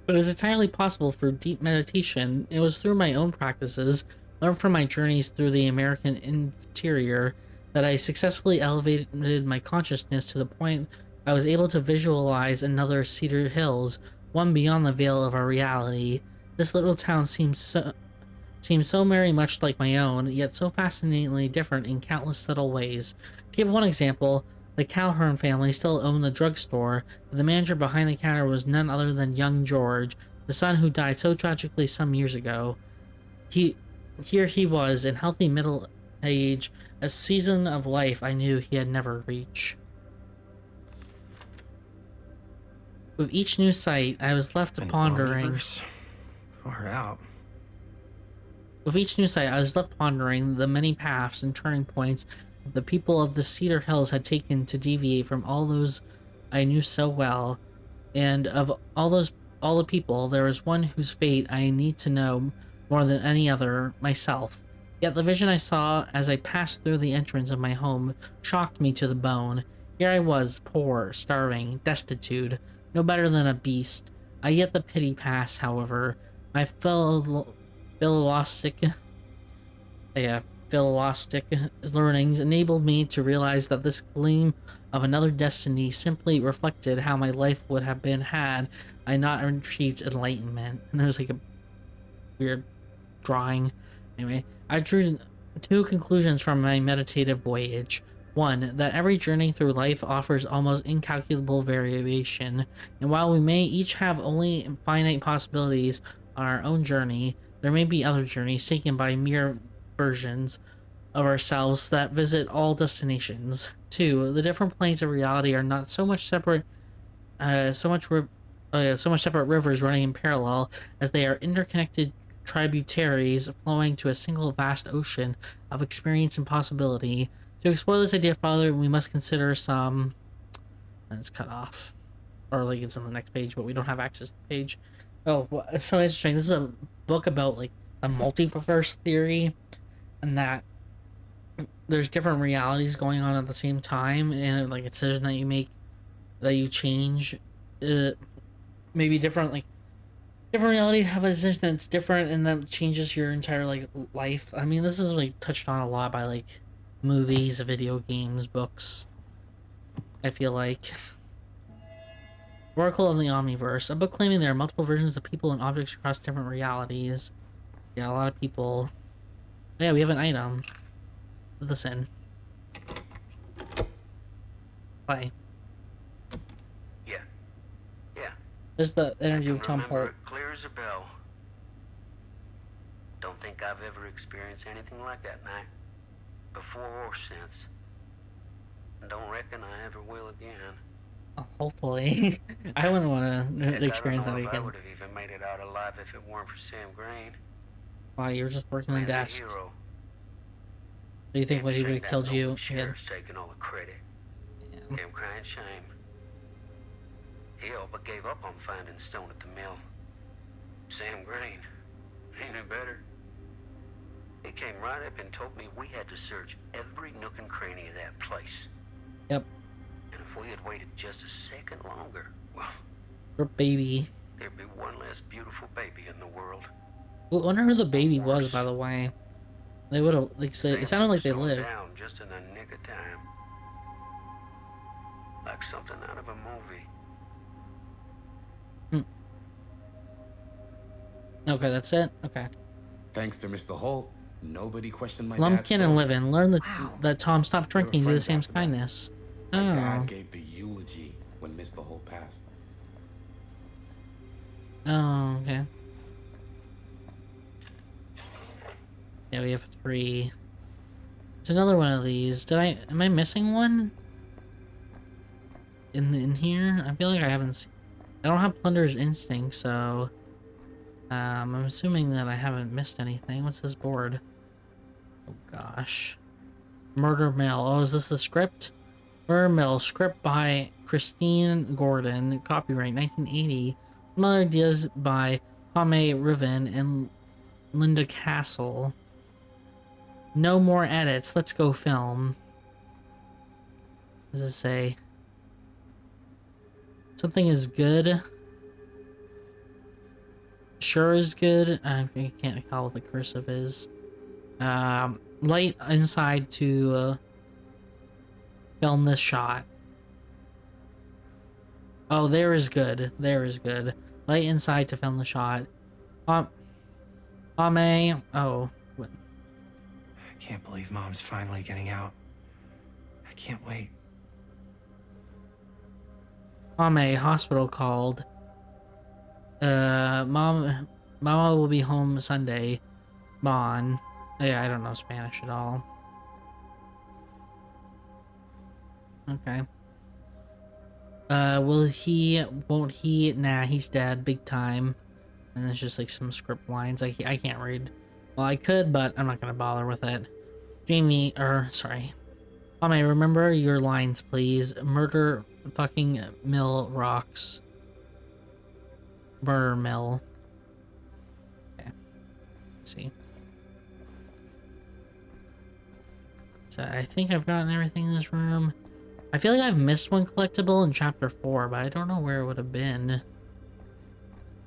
but it is entirely possible through deep meditation. It was through my own practices, learned from my journeys through the American interior, that I successfully elevated my consciousness to the point I was able to visualize another Cedar Hills, one beyond the veil of our reality. This little town seems so very much like my own, yet so fascinatingly different in countless subtle ways. To give one example, the Calhoun family still owned the drugstore, but the manager behind the counter was none other than young George, the son who died so tragically some years ago. Here he was, in healthy middle age, a season of life I knew he had never reached. With each new sight, I was left pondering. Omniverse? Far out. With each new sight, I was left pondering the many paths and turning points the people of the Cedar Hills had taken to deviate from all those I knew so well, and of all the people, there was one whose fate I need to know more than any other, myself. Yet the vision I saw as I passed through the entrance of my home shocked me to the bone. Here I was, poor, starving, destitute, no better than a beast. I yet the pity pass, however. My philosophic learnings enabled me to realize that this gleam of another destiny simply reflected how my life would have been had I not achieved enlightenment. And there's like a weird drawing. Anyway, I drew two conclusions from my meditative voyage. One, that every journey through life offers almost incalculable variation, and while we may each have only finite possibilities on our own journey, there may be other journeys taken by mere versions of ourselves that visit all destinations. Two, the different planes of reality are not so much separate, so much separate rivers running in parallel as they are interconnected tributaries flowing to a single vast ocean of experience and possibility. To explore this idea further, we must consider some. And it's cut off, or like it's on the next page, but we don't have access to the page. Oh, well, it's so interesting. This is a book about like a multiverse theory, and that there's different realities going on at the same time, and like a decision that you make, that you change, maybe different, like different reality have a decision that's different, and that changes your entire like life. I mean, this is like touched on a lot by like movies, video games, books. I feel like Oracle of the Omniverse, a book claiming there are multiple versions of people and objects across different realities. Yeah, a lot of people. Yeah, we have an item. Put this in. Play. Yeah. There's the I interview can with Tom remember Holt. it clear as a bell. Don't think I've ever experienced anything like that night, before or since. And don't reckon I ever will again. Oh, hopefully. I wouldn't want Heck, to experience I that don't know if I again. would have even made it out alive if it weren't for Sam Green. Wow, you were just working the Man's a desk. hero. Do you think Damn what he shame would have that killed you Nolan again? sheriff's taking all the credit. Yeah. Damn crying shame. He all but gave up on finding Stone at the mill. Sam Green, he knew better. He came right up and told me we had to search every nook and cranny of that place. Yep. And if we had waited just a second longer, well, Your baby. there'd be one less beautiful baby in the world. I wonder who the baby Or was, worse. by the way. They would have, like, Sam it sounded like they took Stone lived. down just in the nick of time. Like something out of a movie. Okay, that's it? Okay. Thanks to Mr. Holt, nobody questioned my dad's Lumpkin and story. Livin. Learn Wow. that Tom stopped They were drinking due to friends Sam's after that. kindness. My Oh. dad gave the eulogy when Mr. Holt passed. Oh, okay. Yeah, we have 3. It's another one of these. Am I missing one? In here? I feel like I haven't seen. I don't have Plunder's Instinct, so I'm assuming that I haven't missed anything. What's this board? Oh gosh. Murder Mill. Oh, is this the script? Murder Mill, script by Christine Gordon, copyright 1980. Some other ideas by Pame Riven and Linda Castle. No more edits. Let's go film. What does it say? Something is good. Sure is good. I can't tell what the cursive is. Light inside to film this shot. Oh, there is good. There is good. Light inside to film the shot. Oh. What? I can't believe Mom's finally getting out. I can't wait. Mama, hospital called. Mama will be home Sunday. Bon. Yeah, I don't know Spanish at all. Okay. Won't he? Nah, he's dead, big time. And it's just like some script lines. I can't read. Well, I could, but I'm not gonna bother with it. Sorry. Mama, remember your lines, please. Murder fucking mill rocks. Murder mill. Okay. Let's see. So I think I've gotten everything in this room. I feel like I've missed one collectible in chapter 4, but I don't know where it would have been.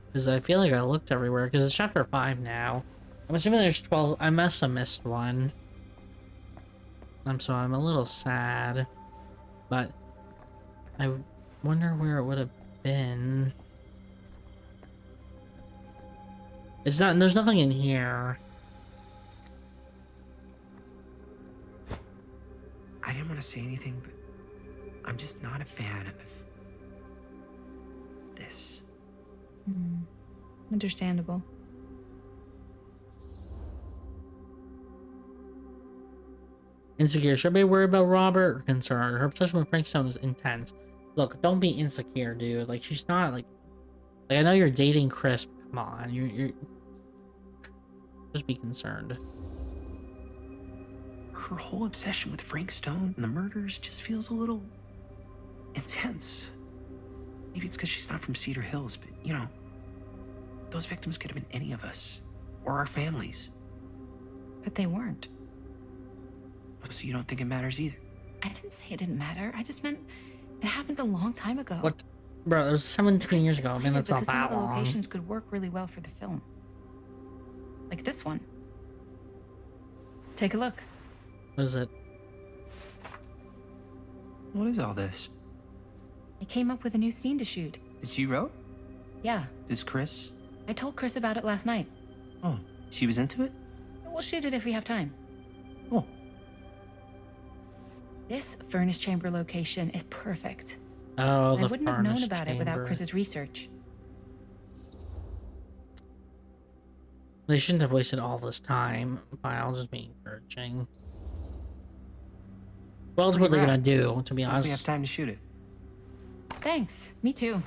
Because I feel like I looked everywhere, because it's chapter 5 now. I'm assuming there's 12. I must have missed one. I'm a little sad. But I wonder where it would have been. It's not, there's nothing in here. I didn't want to say anything, but I'm just not a fan of this. Understandable. Insecure. Should I be worried about Robert or concerned? Her obsession with Frank Stone is intense. Look, don't be insecure, dude. Like, she's not, like I know you're dating Chris, but come on. You're... Just be concerned. Her whole obsession with Frank Stone and the murders just feels a little intense. Maybe it's because she's not from Cedar Hills, but, you know, those victims could have been any of us. Or our families. But they weren't. So you don't think it matters either? I didn't say it didn't matter. I just meant it happened a long time ago. What? Bro, it was 17 years ago. I mean, that's not because some that of the long. locations could work really well for the film. Like this one. Take a look. What is it? What is all this? I came up with a new scene to shoot. That she wrote? Yeah. Is Chris? I told Chris about it last night. Oh, she was into it? We'll shoot it if we have time. Oh. This furnace chamber location is perfect. Oh, the I wouldn't have known furnace about it without chamber. Chris's research. They shouldn't have wasted all this time. Fine, I'll just be encouraging. What else were they gonna do, to be We honest? have time to shoot it. Thanks. Me too.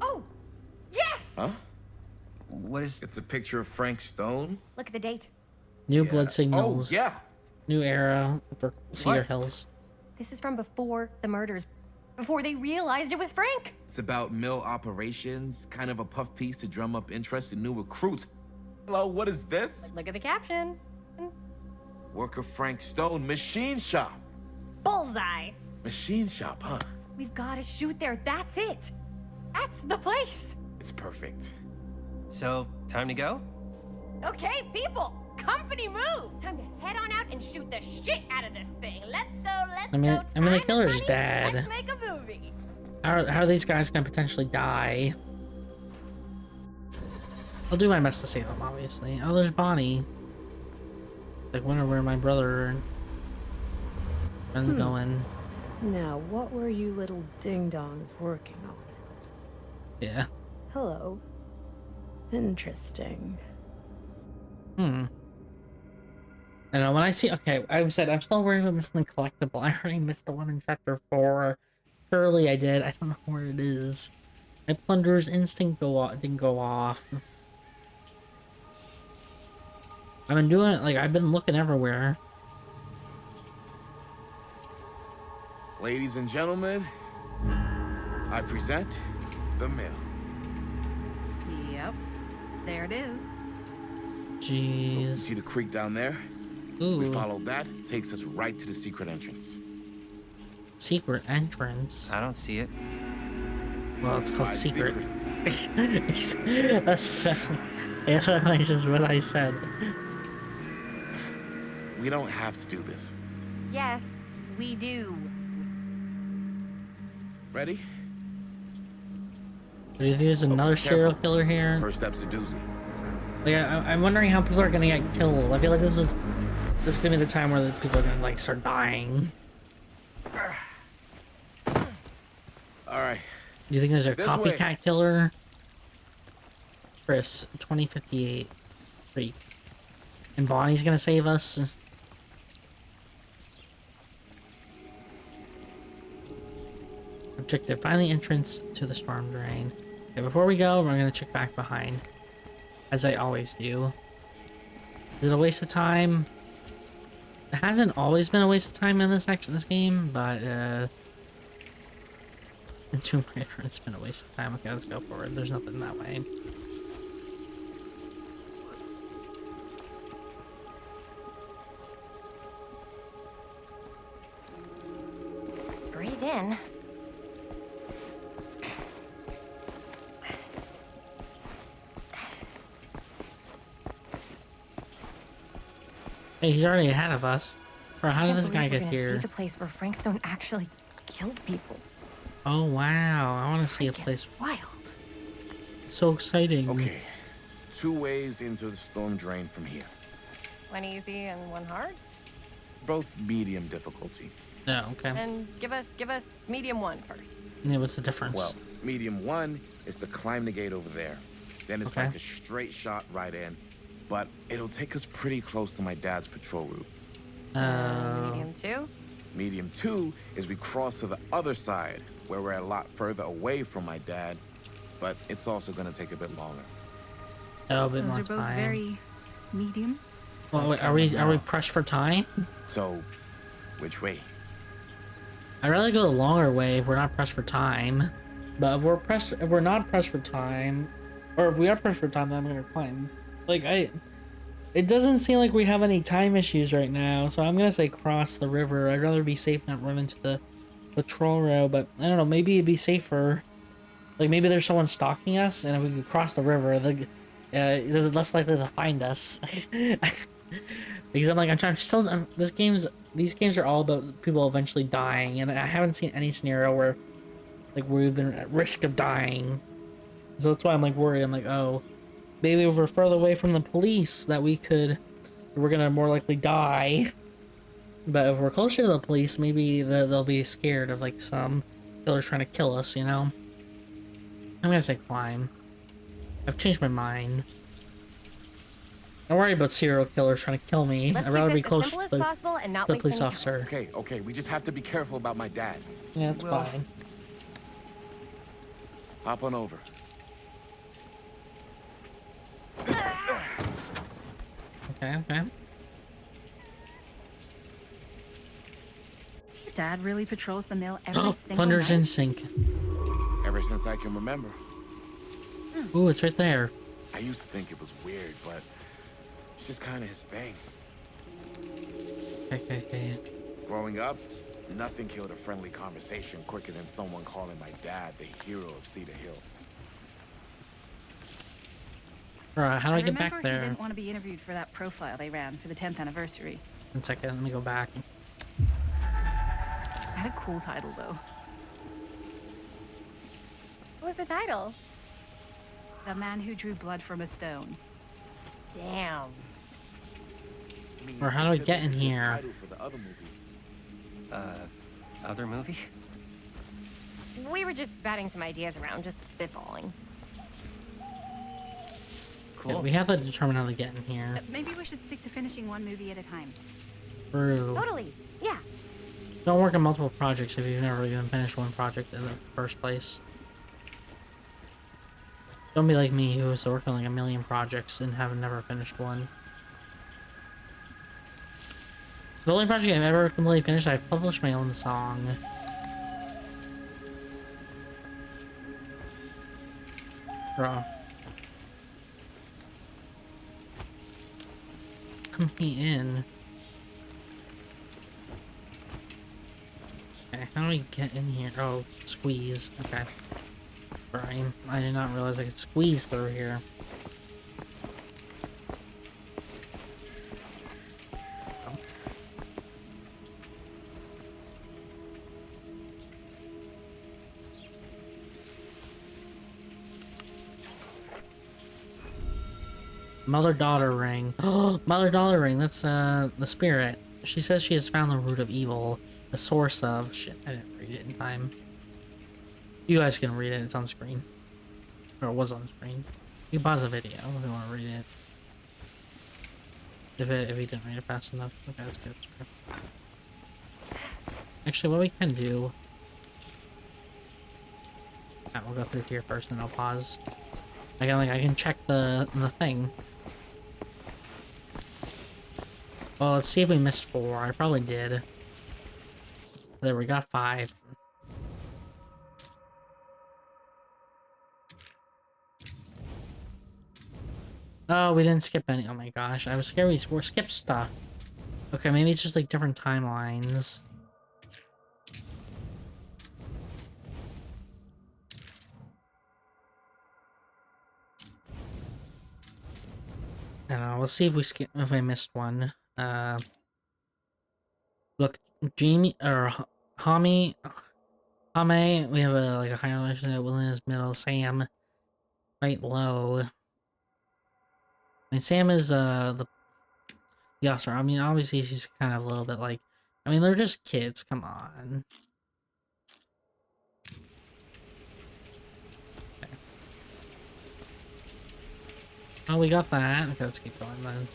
Oh, yes! Huh? What is... It's a picture of Frank Stone? Look at the date. New Yeah. blood signals. Oh, yeah. New era for Cedar What? Hills. This is from before the murders, before they realized it was Frank. It's about mill operations, kind of a puff piece to drum up interest in new recruits. Hello, what is this? Look at the caption. Worker Frank Stone, machine shop. Bullseye. Machine shop, huh? We've got to shoot there. That's it. That's the place. It's perfect. So, time to go? Okay, people. Company move. Time to head on out and shoot the shit out of this thing. Let's go. I mean, the Time killer's is money. dead. Let's make a movie. How are these guys gonna potentially die? I'll do my best to save them, obviously. Oh, there's Bonnie. Like, wonder where my brother and friend's going. Now, what were you little ding-dongs working on? Yeah. Hello. Interesting. I know, when I see... Okay, I said I'm still worried about missing the collectible. I already missed the one in chapter 4. Surely I did. I don't know where it is. My plunderer's instinct didn't go off. I've been doing it, like, I've been looking everywhere. Ladies and gentlemen, I present the mill. Yep. There it is. You Jeez. see the creek down there? Ooh. We follow that, takes us right to the secret entrance. Secret entrance. I don't see it. Well, it's called Why secret. That's just what I said. We don't have to do this. Yes, we do. Ready? Do you think there's another serial Careful. killer here? First step's a doozy. Like, I'm wondering how people are gonna get killed. I feel like this is gonna be the time where the people are gonna like start dying. All right. Do you think there's a This way. copycat killer? Chris, 2058, freak, and Bonnie's gonna save us. Objective: find the entrance to the storm drain. Okay, before we go, we're gonna check back behind, as I always do. Is it a waste of time? It hasn't always been a waste of time in this game, but in Tomb Raider, it's been a waste of time. Okay, let's go forward. There's nothing that way. in. Hey, he's already ahead of us. Bro, how did Can't this guy believe we're get gonna here? see the place where Frank Stone actually killed people. Oh wow, I want to see a Freaking place. wild. So exciting. Okay, 2 ways into the storm drain from here. One easy and one hard. Both medium difficulty. Yeah, okay. And give us medium one first. Yeah, what's the difference? Well, medium 1 is to climb the gate over there. Then it's Okay. like a straight shot right in. But it'll take us pretty close to my dad's patrol route. Medium two. Medium 2 is we cross to the other side, where we're a lot further away from my dad, but it's also gonna take a bit longer. A bit Those more are both time. very medium. Well, wait, are we pressed for time? So, which way? I'd rather go the longer way if we're not pressed for time. But if we're not pressed for time, or if we are pressed for time, then I'm gonna climb. Like it doesn't seem like we have any time issues right now, so I'm gonna say cross the river. I'd rather be safe, not run into the patrol road. But I don't know, maybe it'd be safer. Like maybe there's someone stalking us, and if we could cross the river, they're less likely to find us. Because these games are all about people eventually dying, and I haven't seen any scenario where we've been at risk of dying. So that's why I'm like worried. I'm like, oh, maybe if we're further away from the police, we're gonna more likely die. But if we're closer to the police, maybe they'll be scared of like some killers trying to kill us, you know? I'm gonna say climb. I've changed my mind. Don't worry about serial killers trying to kill me. Let's I'd rather keep be this as close simple to as the possible and not waste police any time. officer. Okay, we just have to be careful about my dad. Yeah, that's Well- fine. Hop on over. Okay. Dad really patrols the mill every Oh, single Thunder's night? in sync. Ever since I can remember. Ooh, it's right there. I used to think it was weird, but it's just kind of his thing. Okay. Growing up, nothing killed a friendly conversation quicker than someone calling my dad the hero of Cedar Hills. Alright, how do I get remember back he there? didn't want to be interviewed for that profile they ran for the 10th anniversary. 1 second, let me go back. Had a cool title though. What was the title? The Man Who Drew Blood from a Stone. Damn. I mean, Or how do I it could get be in the here? title for the other movie. Other movie? We were just batting some ideas around, just spitballing. Cool. Yeah, we have to determine how to get in here. Maybe we should stick to finishing one movie at a time. True. Totally. Yeah. Don't work on multiple projects if you've never even finished one project in the first place. Don't be like me, who was working on like a million projects and have never finished one. The only project I've ever completely finished, I've published my own song. Bro. Come he in. Okay, how do we get in here? Oh, squeeze. Okay. Brian, I did not realize I could squeeze through here. Mother-daughter ring. Oh, mother-daughter ring. That's the spirit. She says she has found the root of evil, the source of shit. I didn't read it in time. You guys can read it. It's on screen, or it was on screen. You can pause the video if you want to read it. If you didn't read it fast enough, okay, that's good. Actually, what we can do. We'll go through here first, and I'll pause. I can check the thing. Well, let's see if we missed 4. I probably did. There, we got 5. Oh, we didn't skip any. Oh my gosh, I was scared we skipped stuff. Okay, maybe it's just like different timelines. I don't know. We'll see if we skip if I missed one. Look, Jamie or Hami, Hame. We have a high relationship. William is middle. Sam, right low. I mean, Sam is the officer. I mean, obviously he's kind of a little bit like. I mean, they're just kids. Come on. Okay. Oh, we got that. Okay, let's keep going then.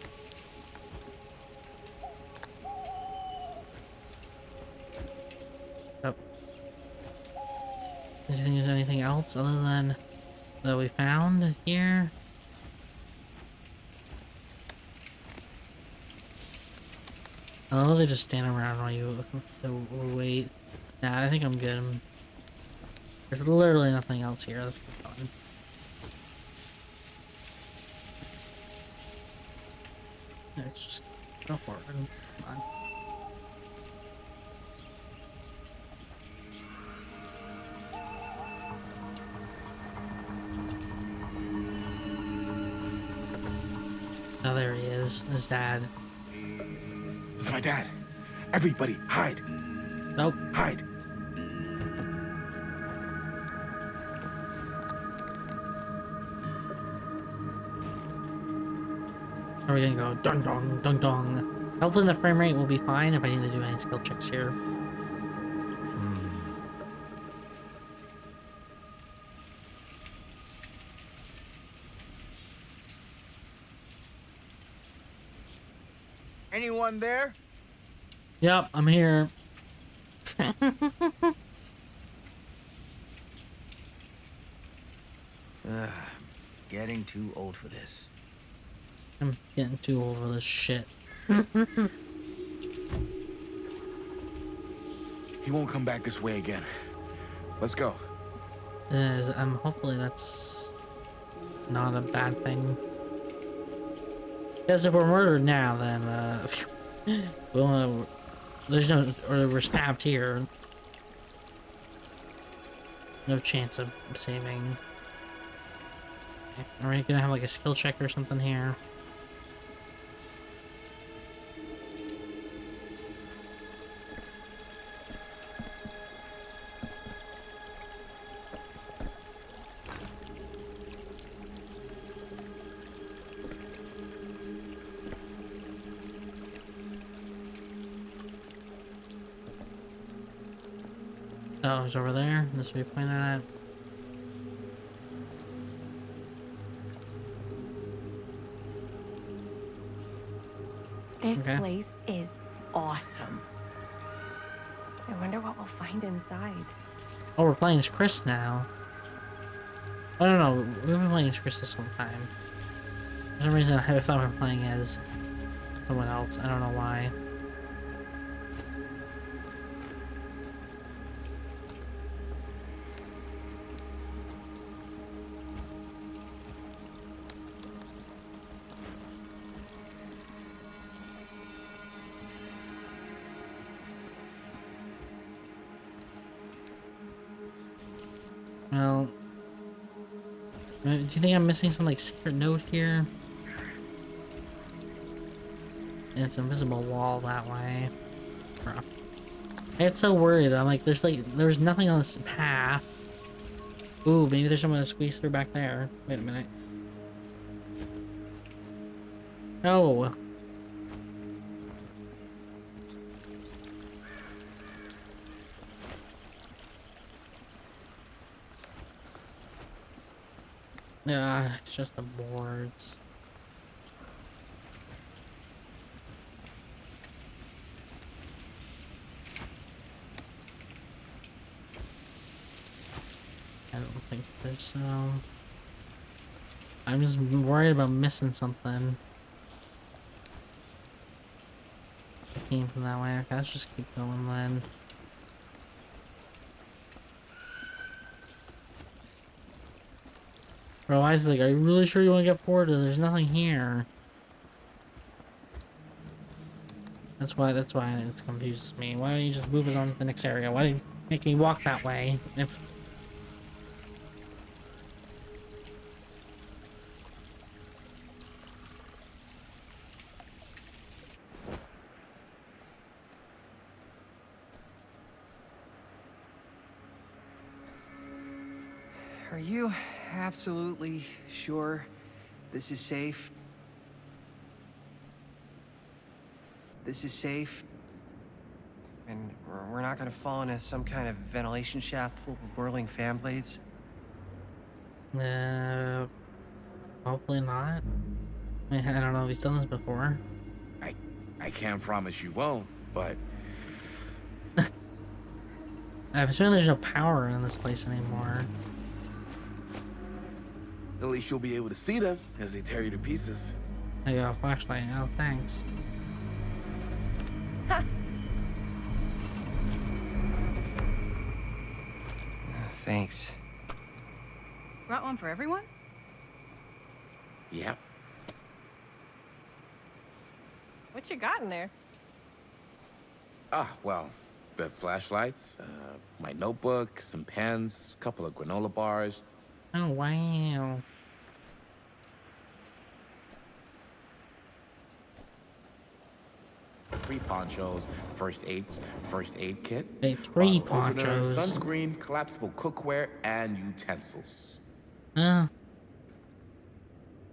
Oh. Do you think there's anything else other than that we found here? Oh, they just stand around while you wait. Nah, I think I'm good. There's literally nothing else here. Let's keep going. Let's just go forward. Come on. Oh, there he is. His dad. It's my dad. Everybody, hide. Nope. Hide. Are we gonna go dong dong dong dong? Hopefully the frame rate will be fine if I need to do any skill checks here. Anyone there? Yep, I'm here. Getting too old for this. I'm getting too old for this shit. He won't come back this way again. Let's go. Hopefully that's not a bad thing. Because if we're murdered now, then well, there's no, or we're stabbed here. No chance of saving. Okay. Are we gonna have like a skill check or something here? Oh, it's over there. This we pointed at. This Okay. place is awesome. I wonder what we'll find inside. Oh, we're playing as Chris now. I don't know. We've been playing as Chris this whole time. For some reason, I thought we were playing as someone else. I don't know why. Well, do you think I'm missing some like secret note here? It's an invisible wall that way. Bro. I get so worried. I'm like, there's nothing on this path. Ooh, maybe there's someone to squeeze through back there. Wait a minute. Oh. Yeah, it's just the boards. I don't think there's I'm just worried about missing something. It came from that way. Okay, let's just keep going then. Bro, I was like, are you really sure you want to get forward? There's nothing here. That's why it confuses me. Why don't you just move it on to the next area? Why did you make me walk that way? If Are you absolutely sure this is safe? This is safe? And we're not gonna fall into some kind of ventilation shaft full of whirling fan blades? Hopefully not. I mean, I don't know if he's done this before. I can't promise you won't, but I'm assuming there's no power in this place anymore. at least you'll be able to see them as they tear you to pieces. I got a flashlight. Oh, thanks. Thanks. Brought one for everyone? Yep. What you got in there? Ah, well, the flashlights, my notebook, some pens, a couple of granola bars. Oh, wow. 3 ponchos, first aid kit, Hey, 3 bottle opener, ponchos. sunscreen, collapsible cookware, and utensils. I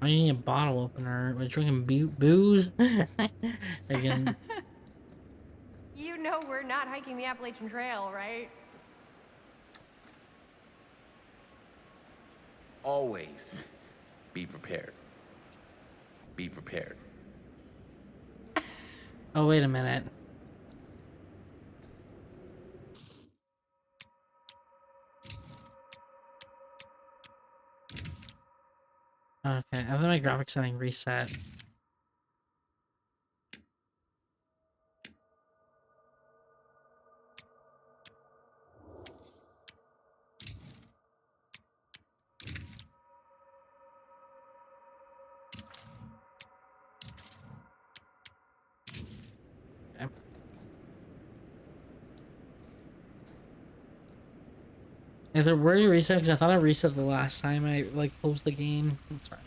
need a bottle opener. We're drinking booze. Again. You know we're not hiking the Appalachian Trail, right? Always be prepared. Be prepared. Oh, wait a minute. Okay, I think my graphics setting reset. Okay. Either where you reset, because I thought I reset the last time I like closed the game. That's right.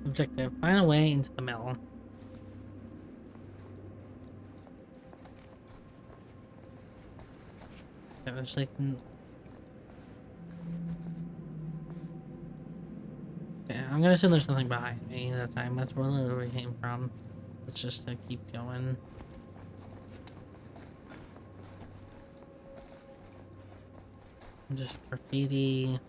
Objective: find a way into the mill. Okay, there's like. Okay, I'm gonna assume there's nothing behind me that time. That's really where we came from. Let's just keep going. Just graffiti.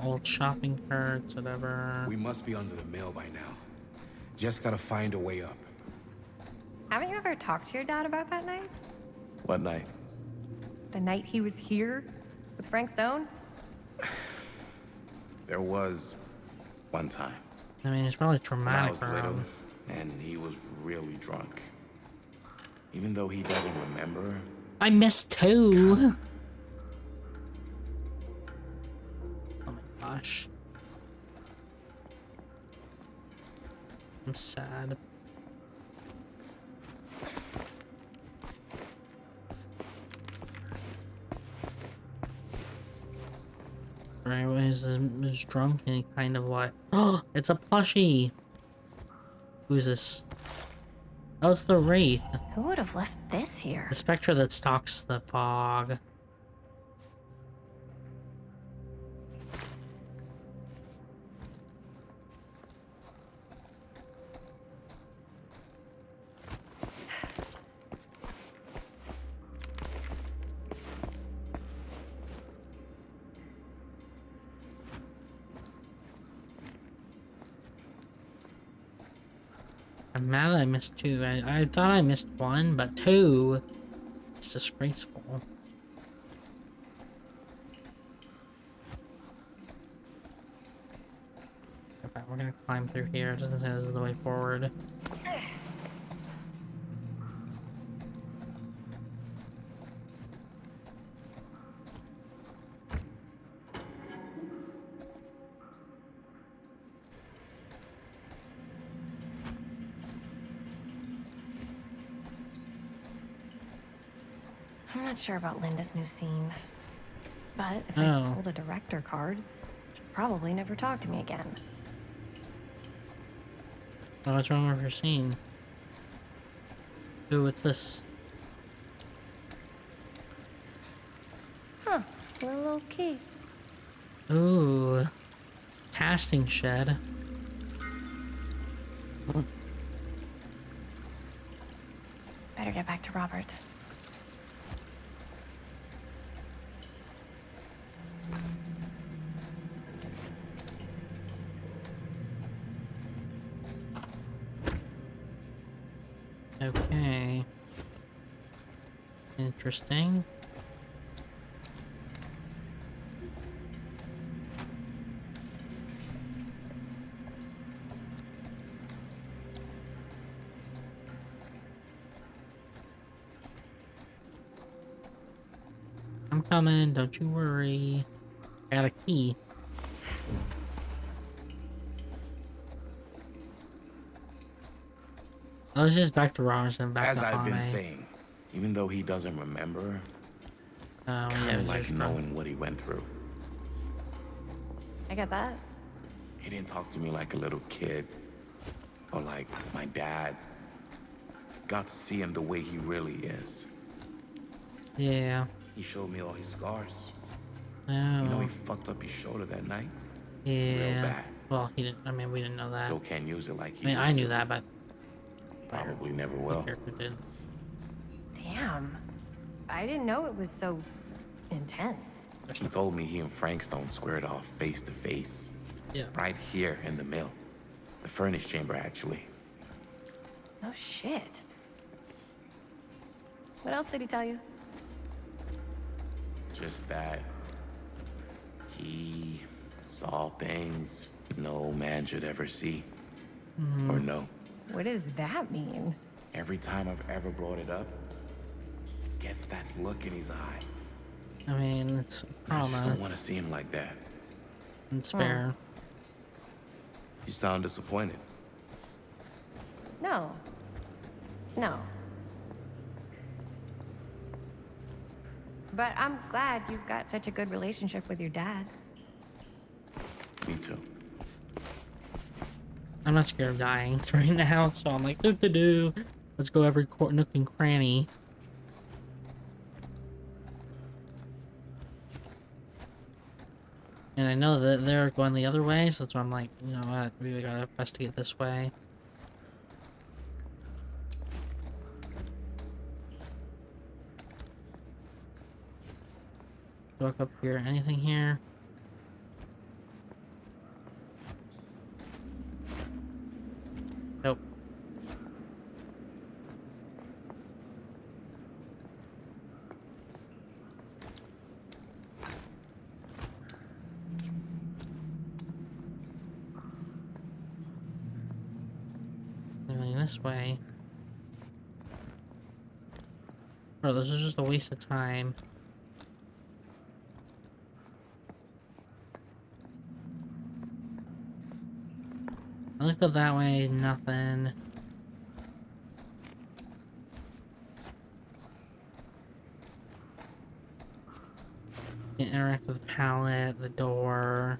Old shopping carts, whatever. We must be under the mill by now. Just gotta find a way up. Haven't you ever talked to your dad about that night? What night? The night he was here with Frank Stone? There was one time. I mean, it's probably When I traumatic was for little, him. and he was really drunk. Even though he doesn't remember. I missed too. Oh my gosh. I'm sad. Right, when he's drunk and he kind of what? Oh, it's a plushie! Who's this? Oh, it's the Wraith. Who would have left this here? The spectre that stalks the fog. I'm mad that I missed 2. I thought I missed 1, but 2. It's disgraceful. Okay, we're gonna climb through here. It doesn't say this is the way forward. I'm not sure about Linda's new scene. But if Oh. I pull the director card, she'll probably never talk to me again. Oh, what's wrong with your scene? Ooh, what's this? Huh. A little key. Ooh. Casting shed. Oh, Better get back to Robert. okay. Interesting. I'm coming, don't you worry. I got a key. I was just back to Robinson, back As to I've been Hame. saying, even though he doesn't remember, Oh, yeah, kind it of was like just drunk. knowing what he went through. I get that. He didn't talk to me like a little kid or like my dad. Got to see him the way he really is. Yeah. He showed me all his scars. Oh. You know, he fucked up his shoulder that night. Yeah. Real bad. Well, he didn't. I mean, we didn't know that. Still can't use it like he I mean, I used knew to. that, but Probably never the will. character did. Damn. I didn't know it was so intense. He told me he and Frank Stone squared off face to face. Yeah. Right here in the mill. The furnace chamber, actually. Oh, shit. What else did he tell you? Just that he saw things no man should ever see or know. What does that mean? Every time I've ever brought it up, gets that look in his eye. I mean, it's I just trauma. don't want to see him like that. It's fair. You sound disappointed. No. No. But I'm glad you've got such a good relationship with your dad. Me too. I'm not scared of dying right now, so I'm like, do. Let's go every nook and cranny. And I know that they're going the other way, so that's why I'm like, you know what, we gotta investigate this way. Look up here. Anything here? Nope. Going this way. Bro, this is just a waste of time. I looked up that way, nothing. Can't interact with the pallet, the door.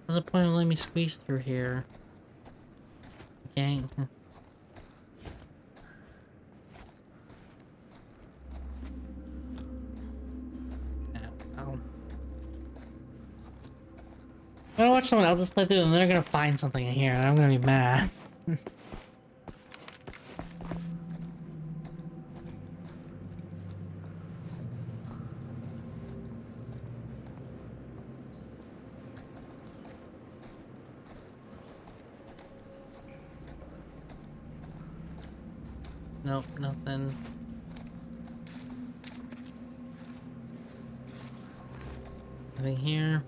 What's the point of letting me squeeze through here? Gang. I'm gonna watch someone else just play through and they're gonna find something in here and I'm gonna be mad. Nope, nothing. Nothing here.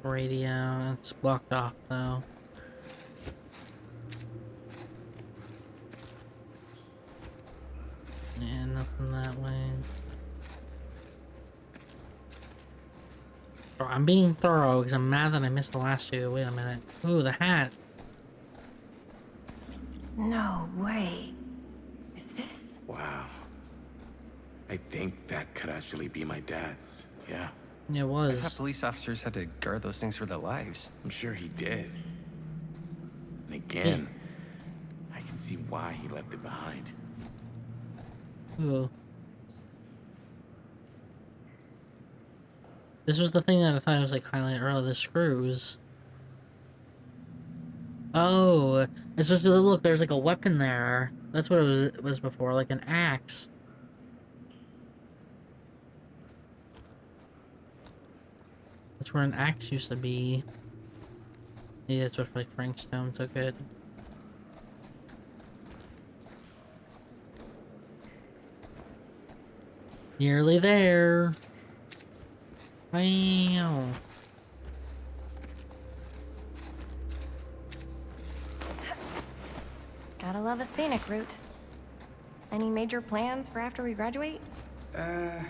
Radio, it's blocked off though. Yeah, nothing that way. Oh, I'm being thorough because I'm mad that I missed the last two. Wait a minute. Ooh, the hat. No way. Is this? Wow. I think that could actually be my dad's. Yeah. It I thought was. police officers had to guard those things for their lives. I'm sure he did. And again, I can see why he left it behind. Ooh. This was the thing that I thought was like highlighted earlier, the screws. Oh, it's supposed to look, there's like a weapon there. That's what it was before, like an axe. That's where an axe used to be. Maybe that's what like Frank Stone took it. Nearly there. Wow. Gotta love a scenic route. Any major plans for after we graduate? I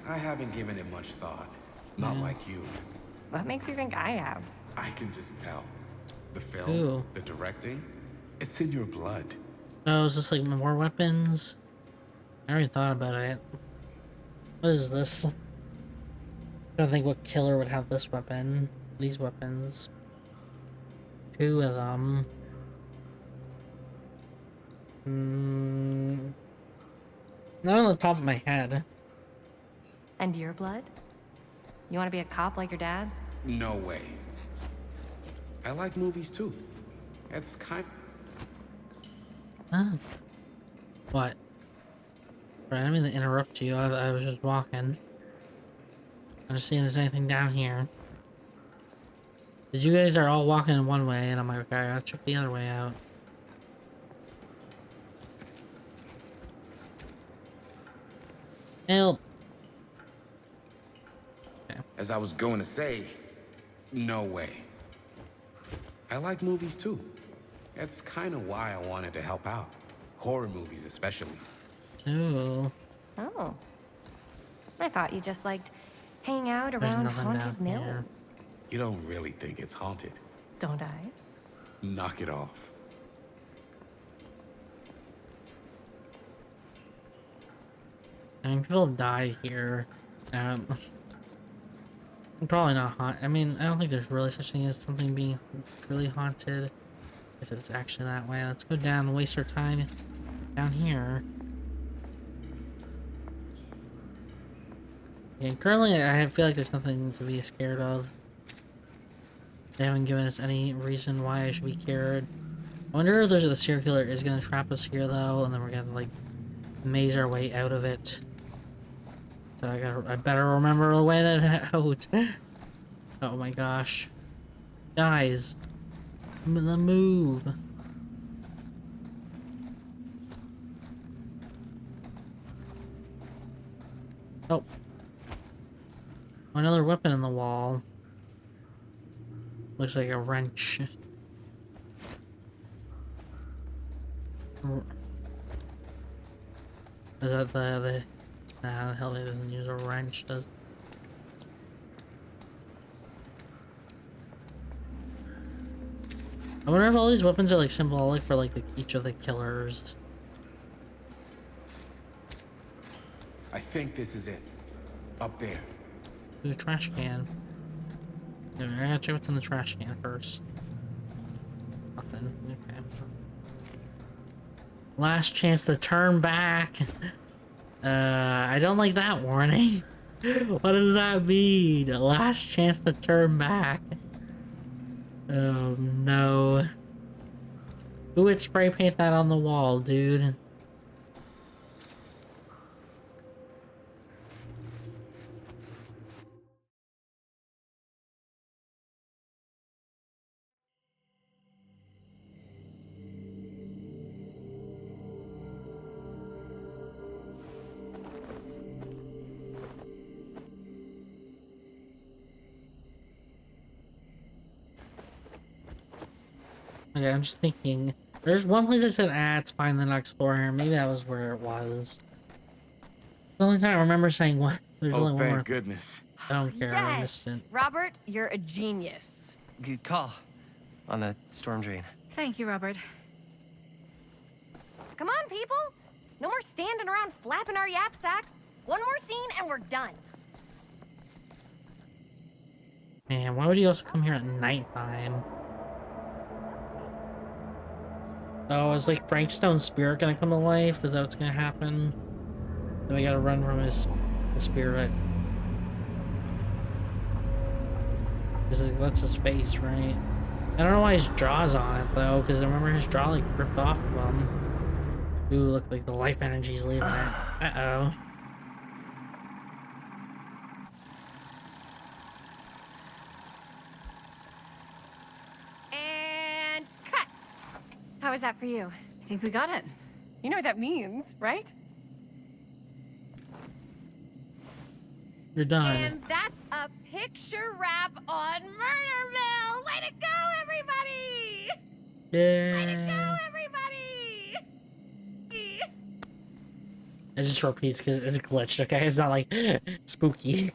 haven't given it much thought. Not like you. What makes you think I have? I can just tell. The film, Ooh. the directing, it's in your blood. Oh, is this like more weapons? I already thought about it. What is this? I don't think what killer would have this weapon. These weapons. 2 of them. Not on the top of my head. And your blood? You want to be a cop like your dad? No way. I like movies too. It's kind. Oh. What? Right, I didn't mean to interrupt you. I was just walking. I'm just seeing if there's anything down here. Cause you guys are all walking in one way, and I'm like, okay, I gotta check the other way out. Help! Okay. As I was going to say, no way. I like movies too. That's kind of why I wanted to help out. Horror movies especially. Ooh. Oh. I thought you just liked hanging out around nothing haunted down here. mills. You don't really think it's haunted. Don't I? Knock it off. I mean, people die here. Probably not haunt. I mean, I don't think there's really such thing as something being really haunted. If it's actually that way. Let's go down and waste our time down here. And currently, I feel like there's nothing to be scared of. They haven't given us any reason why I should be scared. I wonder if there's a serial killer is gonna trap us here though, and then we're gonna like maze our way out of it. So I better remember the way that out. Oh my gosh, guys, the move. Oh, another weapon in the wall. Looks like a wrench. Is that the nah, the hell it doesn't use a wrench, does. I wonder if all these weapons are like symbolic for like each of the killers. I think this is it. Up there. Ooh, trash can. I gotta check what's in the trash can first. Nothing. Okay. Last chance to turn back. I don't like that warning. What does that mean? Last chance to turn back. Oh no. Who would spray paint that on the wall, dude? Okay, I'm just thinking. There's one place I said, it's fine, then I'll explore here. Maybe that was where it was. The only time I remember saying what. There's only one more. Goodness. I don't care. I missed Yes! it. Robert, you're a genius. Good call on the storm drain. Thank you, Robert. Come on, people! No more standing around flapping our yap sacks. One more scene and we're done. Man, why would he also come here at nighttime? Oh, is like Frank Stone's spirit gonna come to life? Is that what's gonna happen? Then we gotta run from his spirit. That's his face, right? I don't know why his jaw's on it though, because I remember his jaw like ripped off of him. Ooh, look like the life energy's leaving it. Uh-oh. And cut! How was that for you? I think we got it. You know what that means, right? You're done. And that's a picture wrap on Murderville! Way to go, everybody! Yeah. Way to go, everybody! It just repeats because it's glitched, okay? It's not like spooky.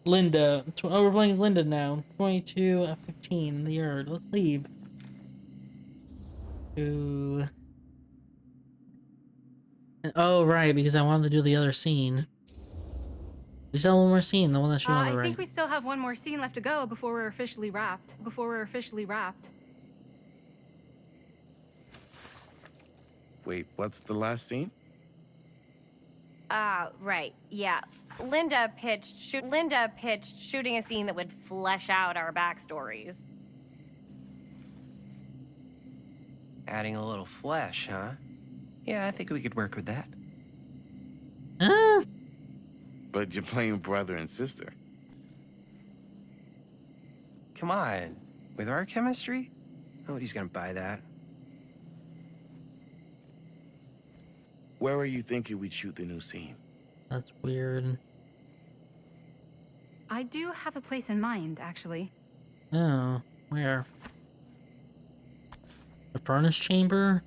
Linda. Oh, we're playing as Linda now. 22 15 the yard. Let's leave. Ooh. Oh, right, because I wanted to do the other scene. We still have one more scene, the one that she wanted to I write. think we still have one more scene left to go before we're officially wrapped. Wait, what's the last scene? Right, yeah. Linda pitched shooting a scene that would flesh out our backstories. Adding a little flesh, huh? Yeah, I think we could work with that. But you're playing brother and sister. Come on. With our chemistry? Nobody's gonna buy that. Where are you thinking we'd shoot the new scene? That's weird. I do have a place in mind, actually. Oh, where? The furnace chamber?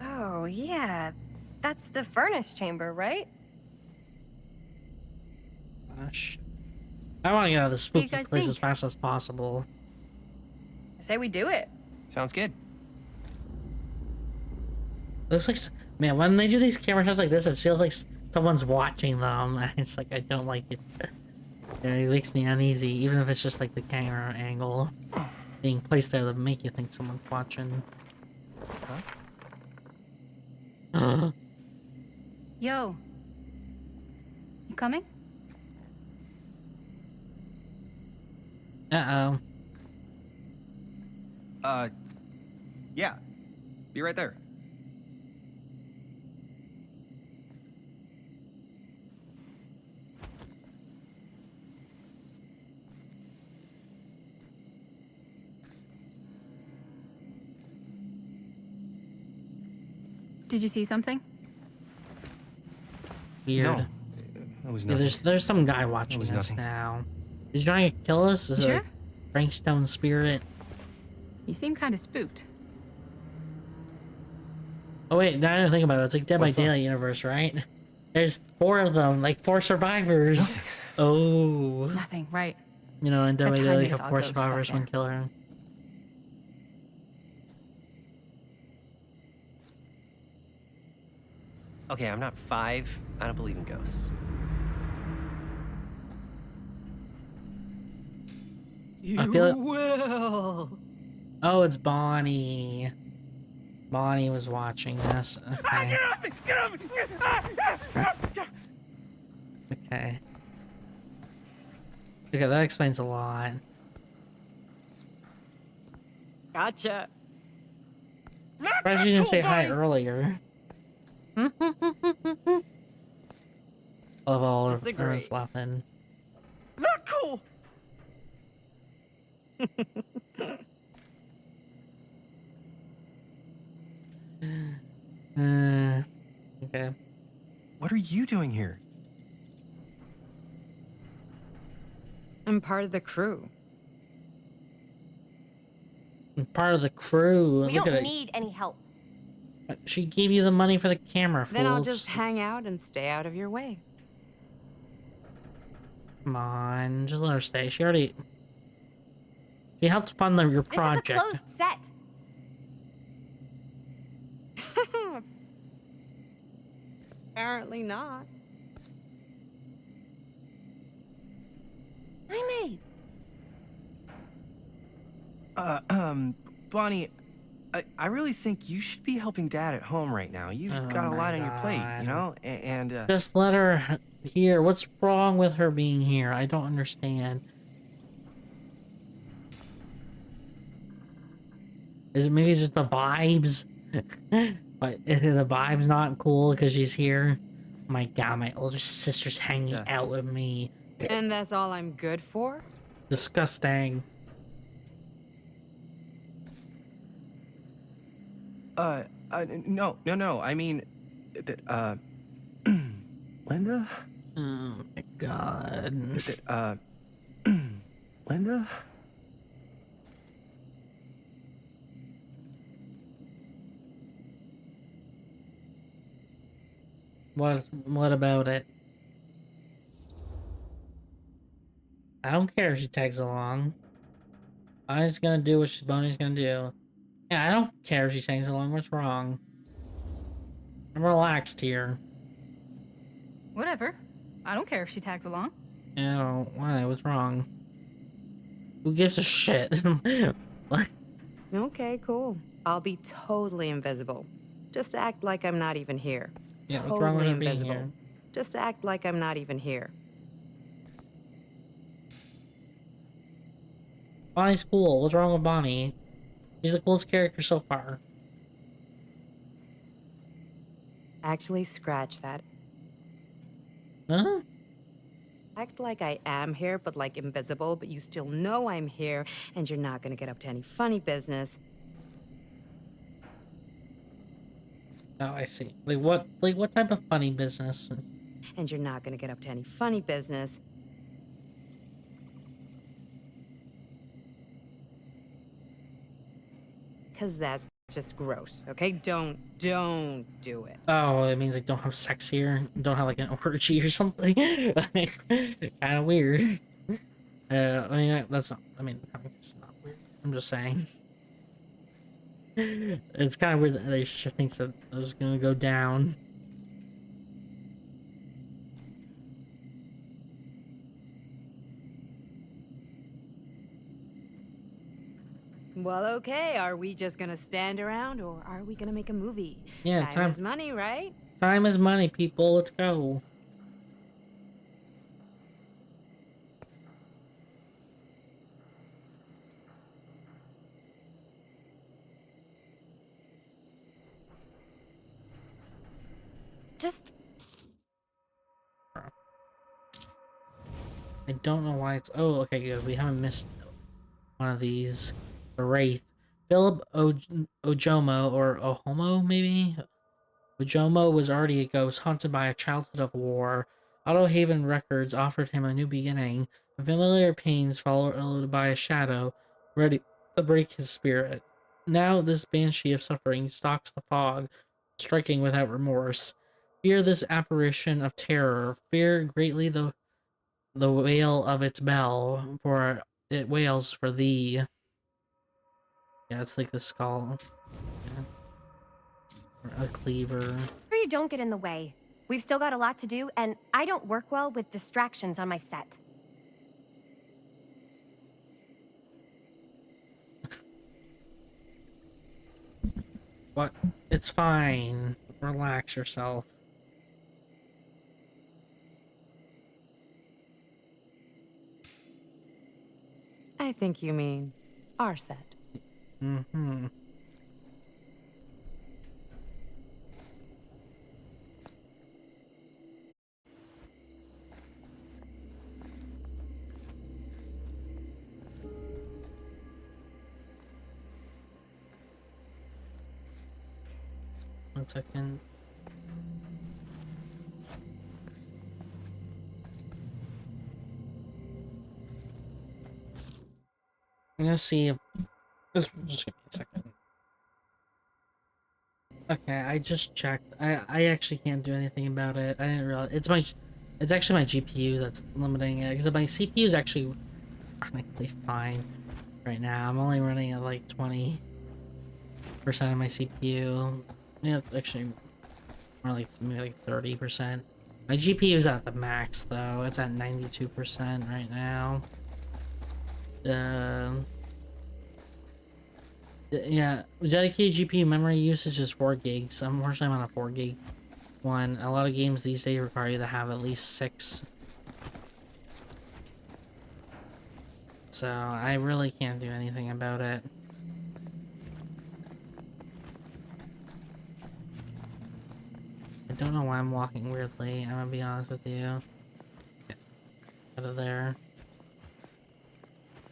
Oh, yeah. That's the furnace chamber, right? Gosh. I want to get out of this What do you spooky guys place think? as fast as possible. I say we do it. Sounds good. Looks like, man, when they do these camera shots like this, it feels like someone's watching them. It's like, I don't like it. It makes me uneasy, even if it's just like the camera angle being placed there to make you think someone's watching. Huh? Yo. You coming? Uh-oh. Yeah. Be right there. Did you see something? Weird. No. It was Yeah, nothing. there's some guy watching was us nothing. now. Is he trying to kill us? Is You it sure? like Frank Stone's spirit? You seem kind of spooked. Oh wait, now I didn't think about it. It's like Dead What's by up? Daylight universe, right? There's 4 of them, like 4 survivors. Oh. Nothing, right? You know, in Dead by Except Daylight, you Jaime have saw a 4 ghost back survivors, 1 there. killer. Okay, I'm not 5. I don't believe in ghosts. I feel it. will. Oh, it's Bonnie. Bonnie was watching us. Okay. Get off me! Okay. Okay, that explains a lot. Gotcha. Surprised you didn't say hi earlier. I love all of Disagree. us laughing. Not cool! Okay. What are you doing here? I'm part of the crew. I'm part of the crew. We Look at don't it. need any help. She gave you the money for the camera, Then I'll fools. just hang out and stay out of your way. Come on, just let her stay. She already... She helped fund your project. This is a closed set. Apparently not. Jaime! Bonnie, I really think you should be helping Dad at home right now. You've Oh got a my lot on your plate, you God. know? Just let her here. What's wrong with her being here? I don't understand. Is it maybe just the vibes? But is the vibes not cool because she's here? My God, my older sister's hanging out with me. And that's all I'm good for? Disgusting. No. I mean, Linda? Oh my God. Linda? What about it? I don't care if she tags along. Bonnie's gonna do what Bonnie's gonna do. Yeah, I don't care if she tags along. What's wrong? I'm relaxed here. Whatever. I don't care if she tags along. Yeah, I don't. Why? What's wrong? Who gives a shit? What? Okay, cool. I'll be totally invisible. Just act like I'm not even here. Yeah, what's wrong with Totally her being invisible. here? Just act like I'm not even here. Bonnie's cool. What's wrong with Bonnie? She's the coolest character so far. Actually, scratch that. Huh? Act like I am here, but like invisible, but you still know I'm here, and you're not gonna get up to any funny business. Oh, I see. Like what type of funny business? And you're not gonna get up to any funny business. Cause that's just gross, okay? Don't do it. Oh, it means I don't have sex here. Don't have like an orgy or something. Kind of weird. I mean, that's not. I mean, it's not weird. I'm just saying. It's kind of weird that she thinks that I was gonna go down. Well, okay, are we just gonna stand around or are we gonna make a movie? Yeah, Time is money, right? Time is money, people. Let's go. Just I don't know why it's. Oh, okay, good. We haven't missed one of these. The Wraith. Philip Ojomo, or Ohomo, maybe? Ojomo was already a ghost, haunted by a childhood of war. Auto Haven Records offered him a new beginning, a familiar pains followed by a shadow, ready to break his spirit. Now this banshee of suffering stalks the fog, striking without remorse. Fear this apparition of terror. Fear greatly the wail of its bell, for it wails for thee. Yeah, it's like the skull. Yeah. Or a cleaver. sure you don't get in the way. We've still got a lot to do, and I don't work well with distractions on my set. What? It's fine. Relax yourself. I think you mean our set. Mm-hmm. One second. I'm gonna see if just give me a second. Okay, I just checked. I actually can't do anything about it. I didn't realize it's actually my GPU that's limiting it, because my CPU is actually technically fine right now. I'm only running at like 20% of my CPU. Yeah, actually Or like maybe like 30%. My GPU is at the max though. It's at 92% right now. Yeah, dedicated GPU memory usage is 4 gigs. Unfortunately, I'm on a 4 gig one. A lot of games these days require you to have at least 6. So I really can't do anything about it. I don't know why I'm walking weirdly, I'm gonna be honest with you. Get out of there.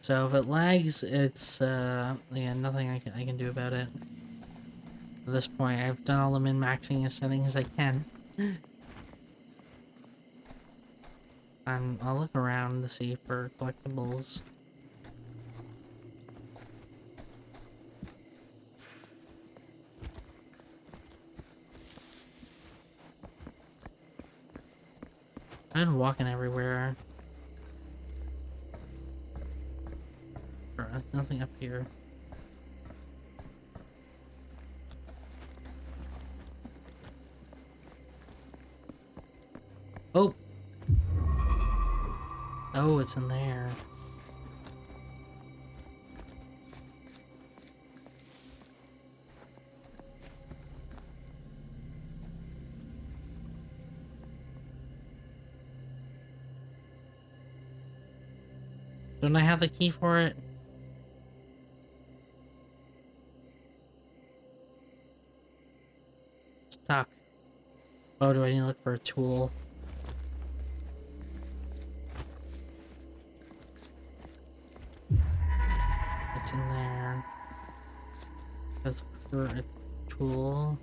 So if it lags, it's yeah, nothing I can do about it. At this point, I've done all the min-maxing settings I can. I'll look around to see for collectibles. I've been walking everywhere. There's nothing up here. Oh! Oh, it's in there. Don't I have the key for it? Stuck. Oh, do I need to look for a tool? It's in there. Let's look for a tool.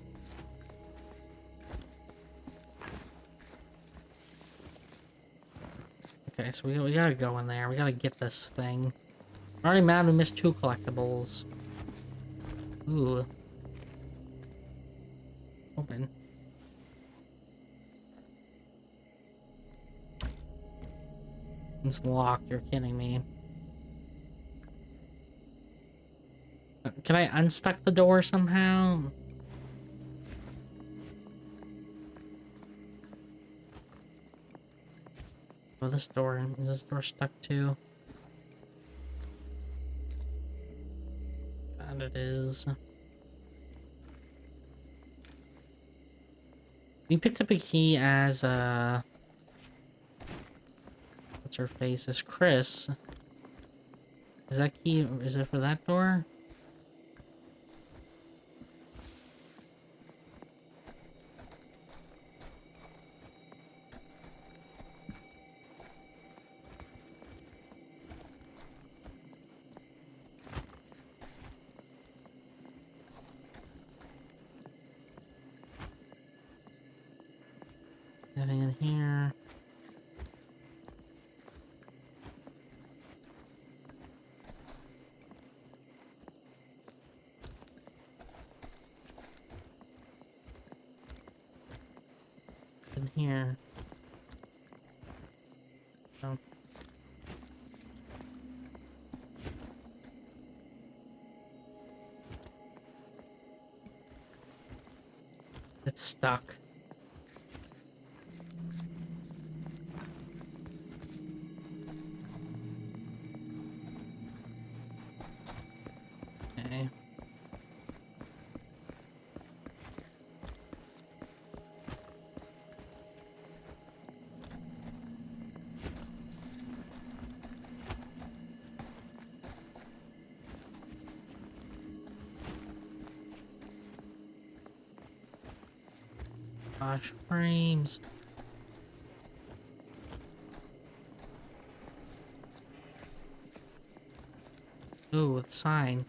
Okay, so we gotta go in there. We gotta get this thing. I'm already mad we missed 2 collectibles. Ooh. Open. It's locked, you're kidding me. Can I unstuck the door somehow? Oh, this door, is this door stuck too? God, it is. We picked up a key as, what's her face? Is Chris. Is that key, is it for that door? Nothing in here. In here. Oh. It's stuck. Okay. Gosh, frames. Ooh, with sign.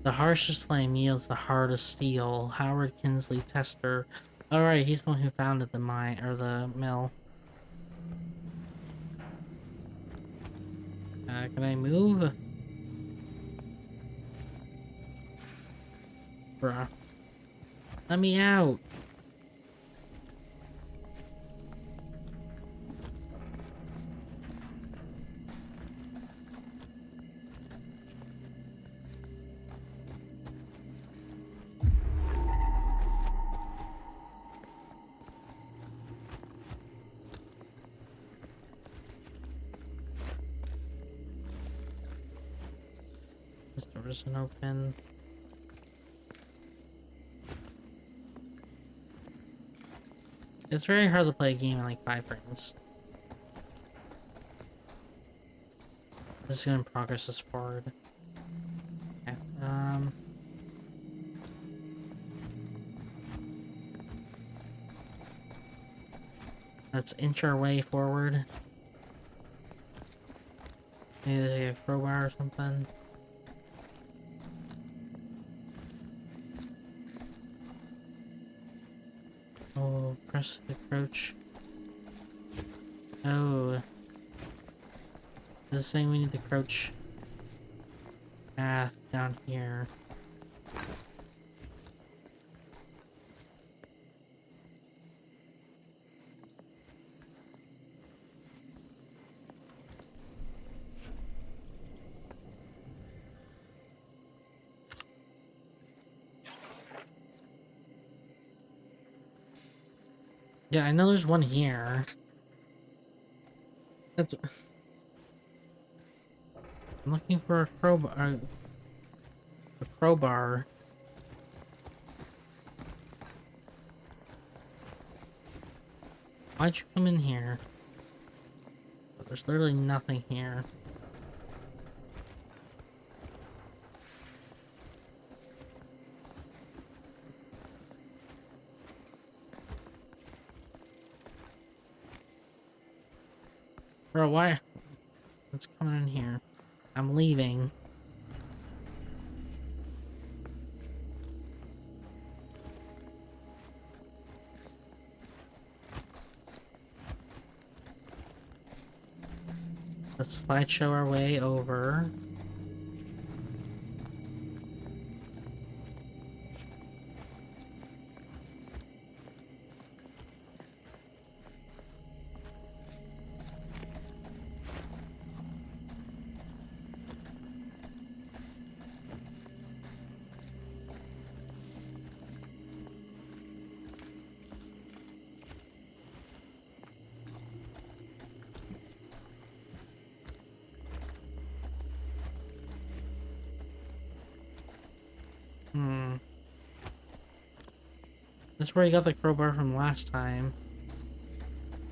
The harshest flame yields the hardest steel. Howard Kinsley Tester. Alright, he's the one who founded the mine, or the mill. Can I move? Bruh. Let me out. This door isn't open. It's very hard to play a game in like 5 frames. This is gonna progress us forward. Okay, let's inch our way forward. Maybe there's a crowbar or something. Oh, press the crouch. Oh. This is saying we need the crouch path down here. Yeah, I know there's one here. That's... I'm looking for a crowbar. A crowbar. Why'd you come in here? There's literally nothing here. Bro, why? What's coming in here? I'm leaving. Let's slideshow our way over. This is where you got the crowbar from last time.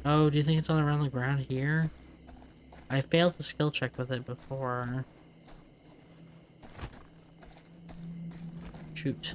Oh, do you think it's on around the ground here? I failed the skill check with it before. Shoot.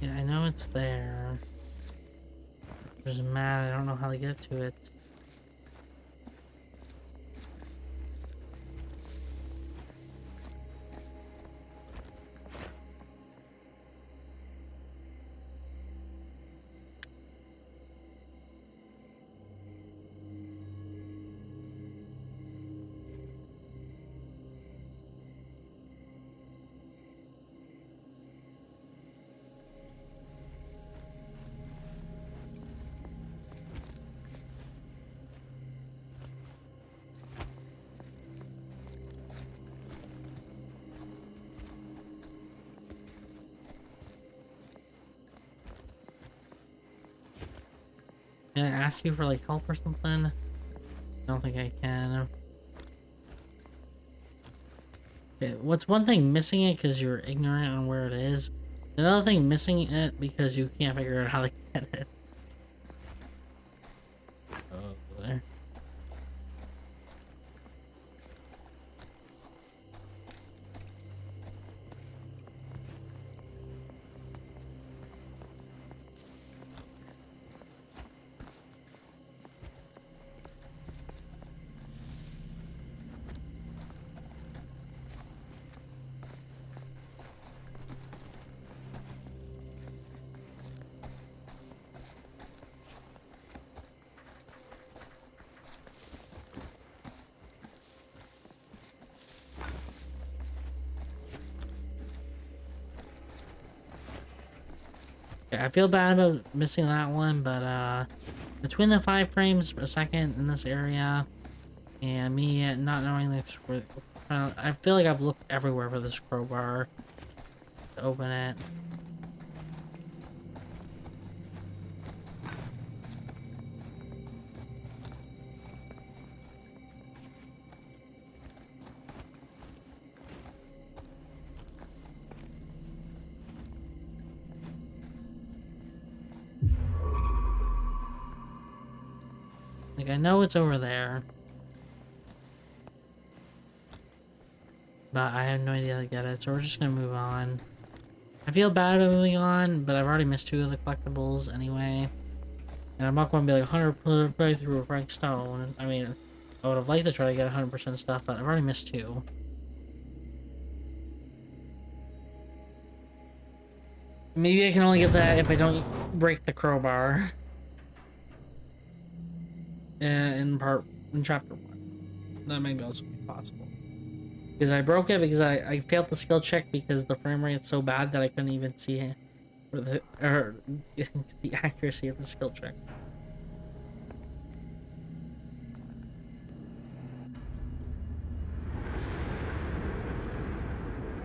Yeah, I know it's there. I'm just mad I don't know how to get to it. Can I ask you for like help or something? I don't think I can. Okay, what's one thing missing it because you're ignorant on where it is? Another thing missing it because you can't figure out how to get it. Oh, there. Yeah, I feel bad about missing that one, but between the 5 frames a second in this area and me not knowing this, I feel like I've looked everywhere for this crowbar to open it. Like, I know it's over there, but I have no idea how to get it, so we're just gonna move on. I feel bad about moving on, but I've already missed 2 of the collectibles anyway. And I'm not going to be like 100% playthrough of Frank Stone. I mean, I would have liked to try to get 100% stuff, but I've already missed 2. Maybe I can only get that if I don't break the crowbar. In chapter 1. That may also be possible. Because I broke it because I failed the skill check because the frame rate is so bad that I couldn't even see it. Or the accuracy of the skill check.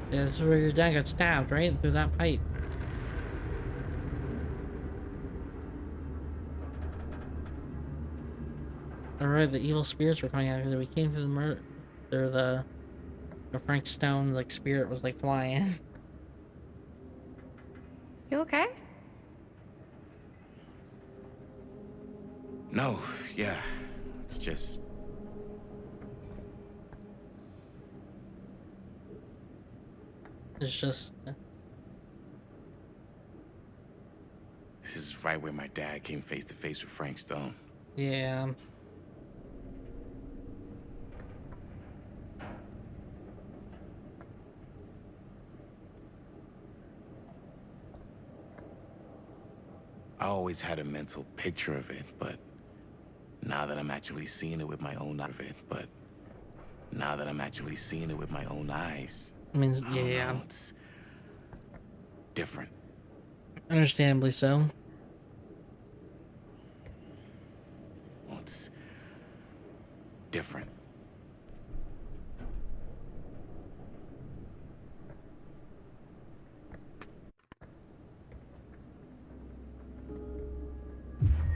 Yeah, this is where your dad got stabbed, right? Through that pipe. Alright, the evil spirits were coming out because we came through the murder. They're the Frank Stone's like spirit was like flying. You okay? No, yeah. It's just... It's just... This is right where my dad came face to face with Frank Stone. Yeah. I always had a mental picture of it, but now that I'm actually seeing it with my own eyes, I mean, I don't know, it's different. Understandably so. Well, it's different.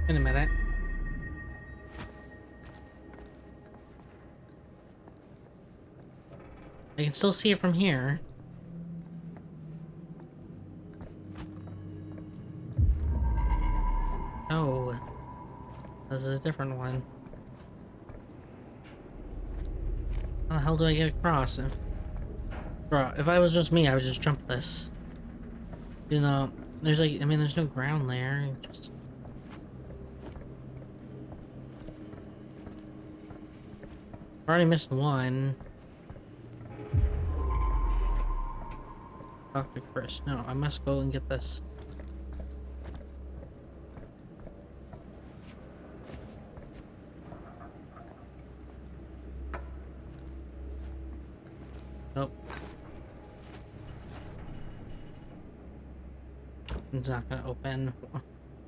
Wait a minute. I can still see it from here. Oh. This is a different one. How the hell do I get across? Bro, if I was just me, I would just jump this. You know, there's like, I mean, there's no ground there. Just... I already missed one. Talk to Chris. No, I must go and get this. Nope. It's not gonna open.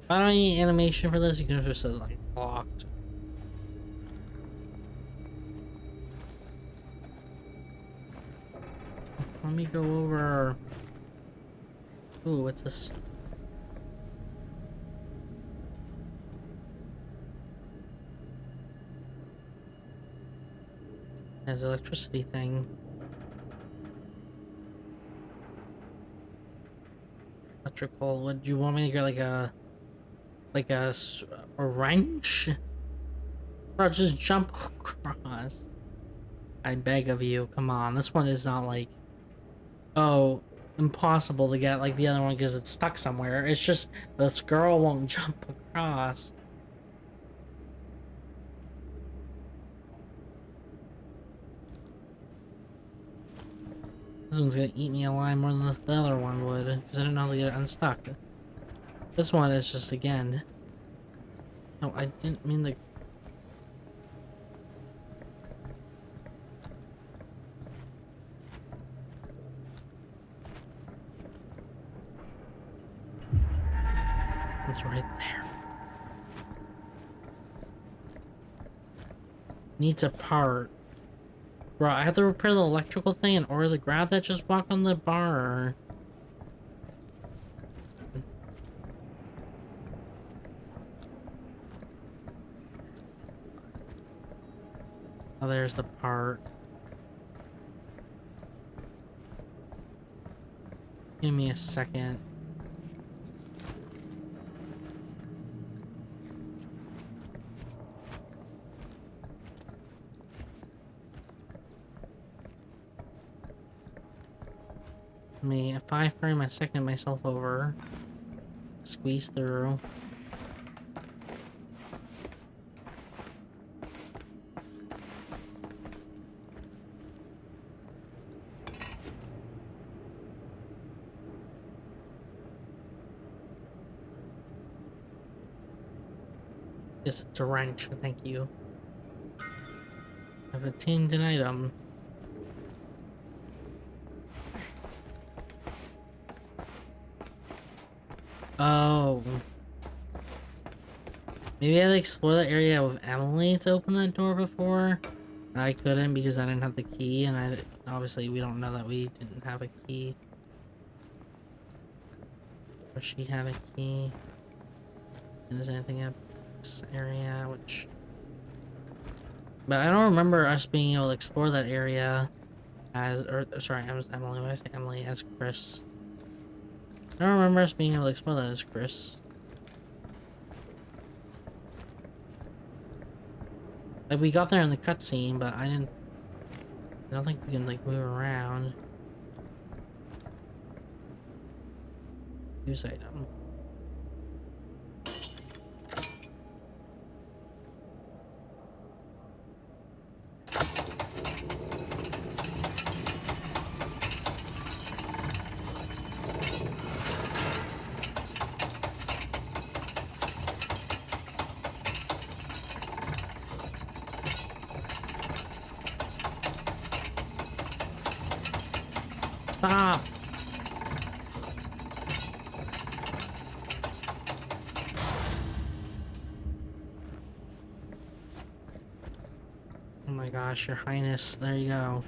I don't need animation for this, you can just say like locked. Let me go over. Ooh, what's this? Has electricity thing. Electrical. What do you want me to get? Like a wrench? Bro, just jump across. I beg of you. Come on. This one is not like, oh, impossible to get like the other one because it's stuck somewhere. It's just this girl won't jump across. This one's gonna eat me alive more than the other one would, because I don't know how to get it unstuck. This one is just, again... No, I didn't mean to... It's right there. Needs a part. Bro, I have to repair the electrical thing in order to grab that. Just walk on the bar. Oh, there's the part. Give me a second. Me, if I frame a second myself over, squeeze through. Yes, it's a wrench, thank you. I've obtained an item. Oh. Maybe I had to explore that area with Emily to open that door before. I couldn't because I didn't have the key, and obviously we don't know that we didn't have a key. Or she had a key. And there's anything in this area, which... But I don't remember us being able to explore that area as... Or, sorry, I was Emily. Why did I say Emily? As Chris. I don't remember us being able to explore that as Chris. Like, we got there in the cutscene, but I don't think we can, like, move around. Use item. Stop! Oh my gosh, Your Highness, there you go.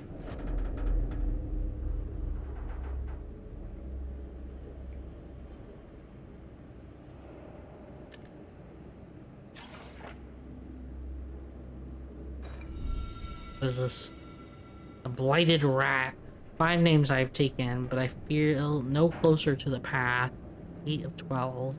What is this? A blighted rat. 5 names I've taken, but I feel no closer to the path. 8 of 12.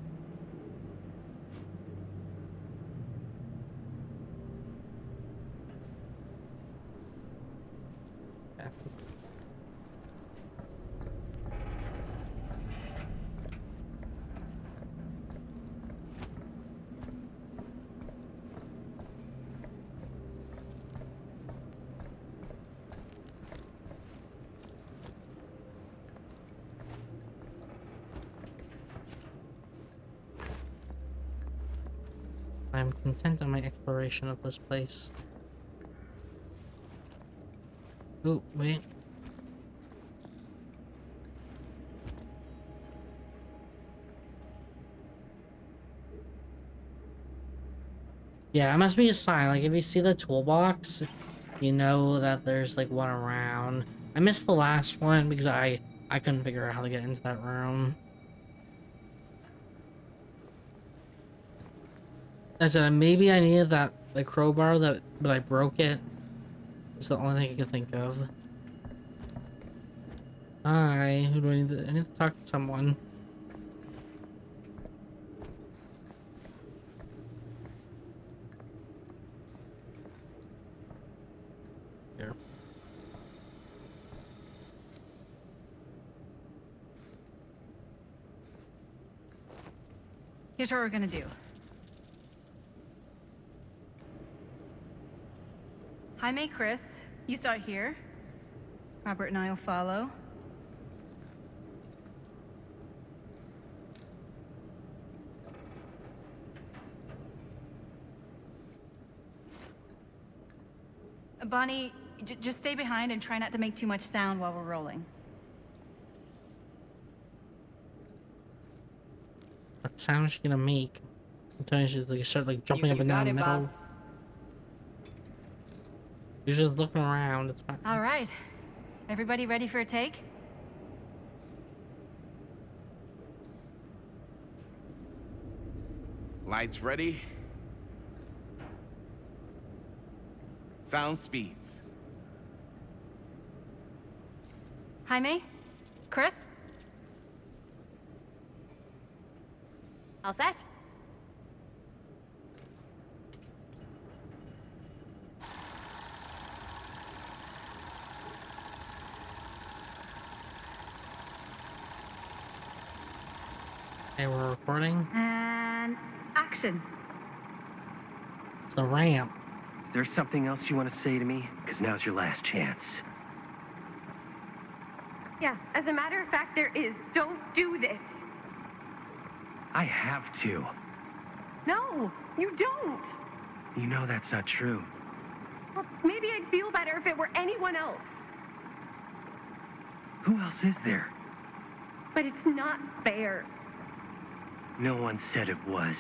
I'm content on my exploration of this place. Oh, wait. Yeah, it must be a sign. Like, if you see the toolbox, you know that there's, like, one around. I missed the last one because I couldn't figure out how to get into that room. I said, maybe I needed that, the crowbar, but I broke it. It's the only thing I could think of. Hi, who do I need to talk to someone. Here. Here's what we're gonna do. Jaime, Chris, you start here. Robert and I will follow. Bonnie, just stay behind and try not to make too much sound while we're rolling. What sound is she gonna make? I'm telling you, she's like start like jumping up and down the middle. She's just looking around. It's fine. All right. Everybody ready for a take? Lights ready. Sound speeds. Jaime? Chris? All set? Okay, we're recording. And action. It's the ramp. Is there something else you want to say to me? Because now's your last chance. Yeah, as a matter of fact, there is. Don't do this. I have to. No, you don't. You know that's not true. Well, maybe I'd feel better if it were anyone else. Who else is there? But it's not fair. No one said it was.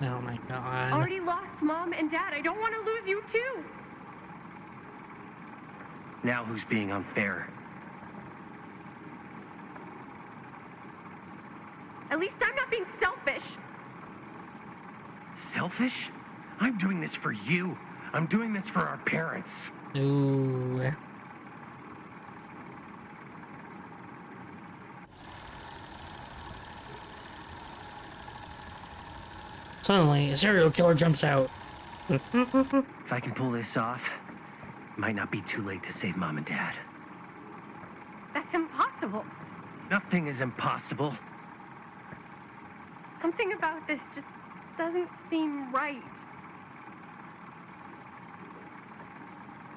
Oh my god. Already lost Mom and Dad. I don't want to lose you too. Now who's being unfair? At least I'm not being selfish. Selfish? I'm doing this for you. I'm doing this for our parents. Ooh. Suddenly, a serial killer jumps out. If I can pull this off, it might not be too late to save Mom and Dad. That's impossible. Nothing is impossible. Something about this just doesn't seem right.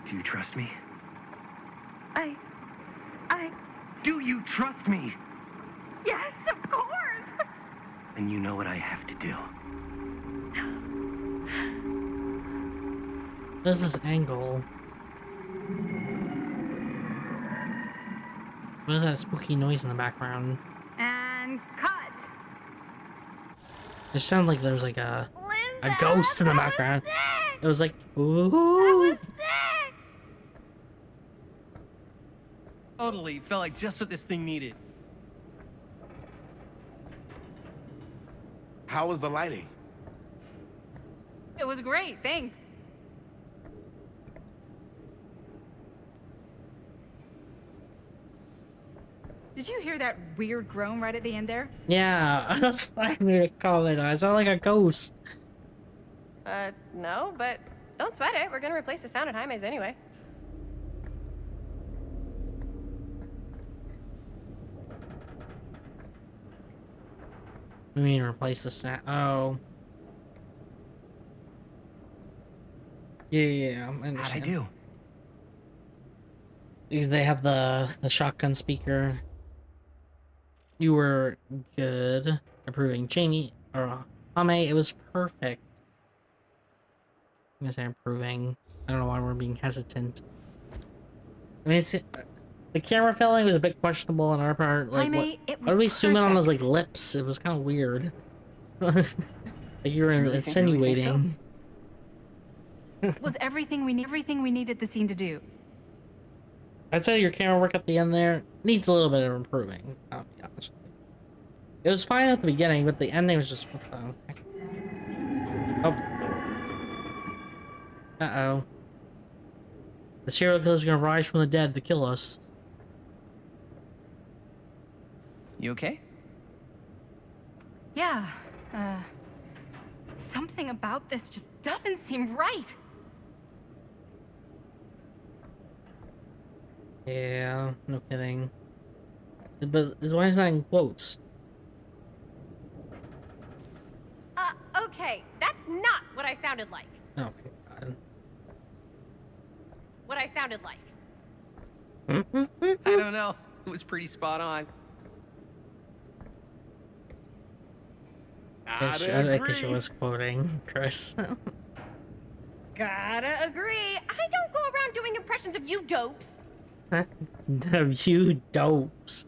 Do you trust me? I... Do you trust me? Yes, of course! Then you know what I have to do. What is this angle? What is that spooky noise in the background? And cut. It sounded like there was like a ghost in the background. It was like, ooh. Totally felt like just what this thing needed. How was the lighting? It was great, thanks. Did you hear that weird groan right at the end there? Yeah, that's what I made a comment on. It sounded like a ghost. No, but don't sweat it. We're gonna replace the sound at Jaime's anyway. We mean replace the sound. Oh. Yeah, I understand. How'd I do? Because they have the shotgun speaker. You were good. Approving. Jamie, or Jaime, it was perfect. I'm gonna say improving. I don't know why we're being hesitant. I mean, it's, the camera filming was a bit questionable on our part. Like, Jaime, it was why do we zoom in on his like perfect. lips? It was kind of weird. Like you were You really think so? insinuating. It was everything we needed the scene to do. I'd say your camera work at the end there needs a little bit of improving. I'll be honest with you. It was fine at the beginning, but the ending was just what the heck? Oh. Uh-oh. The serial killer's gonna rise from the dead to kill us. You okay? Yeah, something about this just doesn't seem right. Yeah, no kidding. But why is that in quotes? Okay, that's not what I sounded like. Oh my god. What I sounded like. I don't know. It was pretty spot on. I think she was quoting Chris. Gotta agree. I don't go around doing impressions of you dopes. You dopes.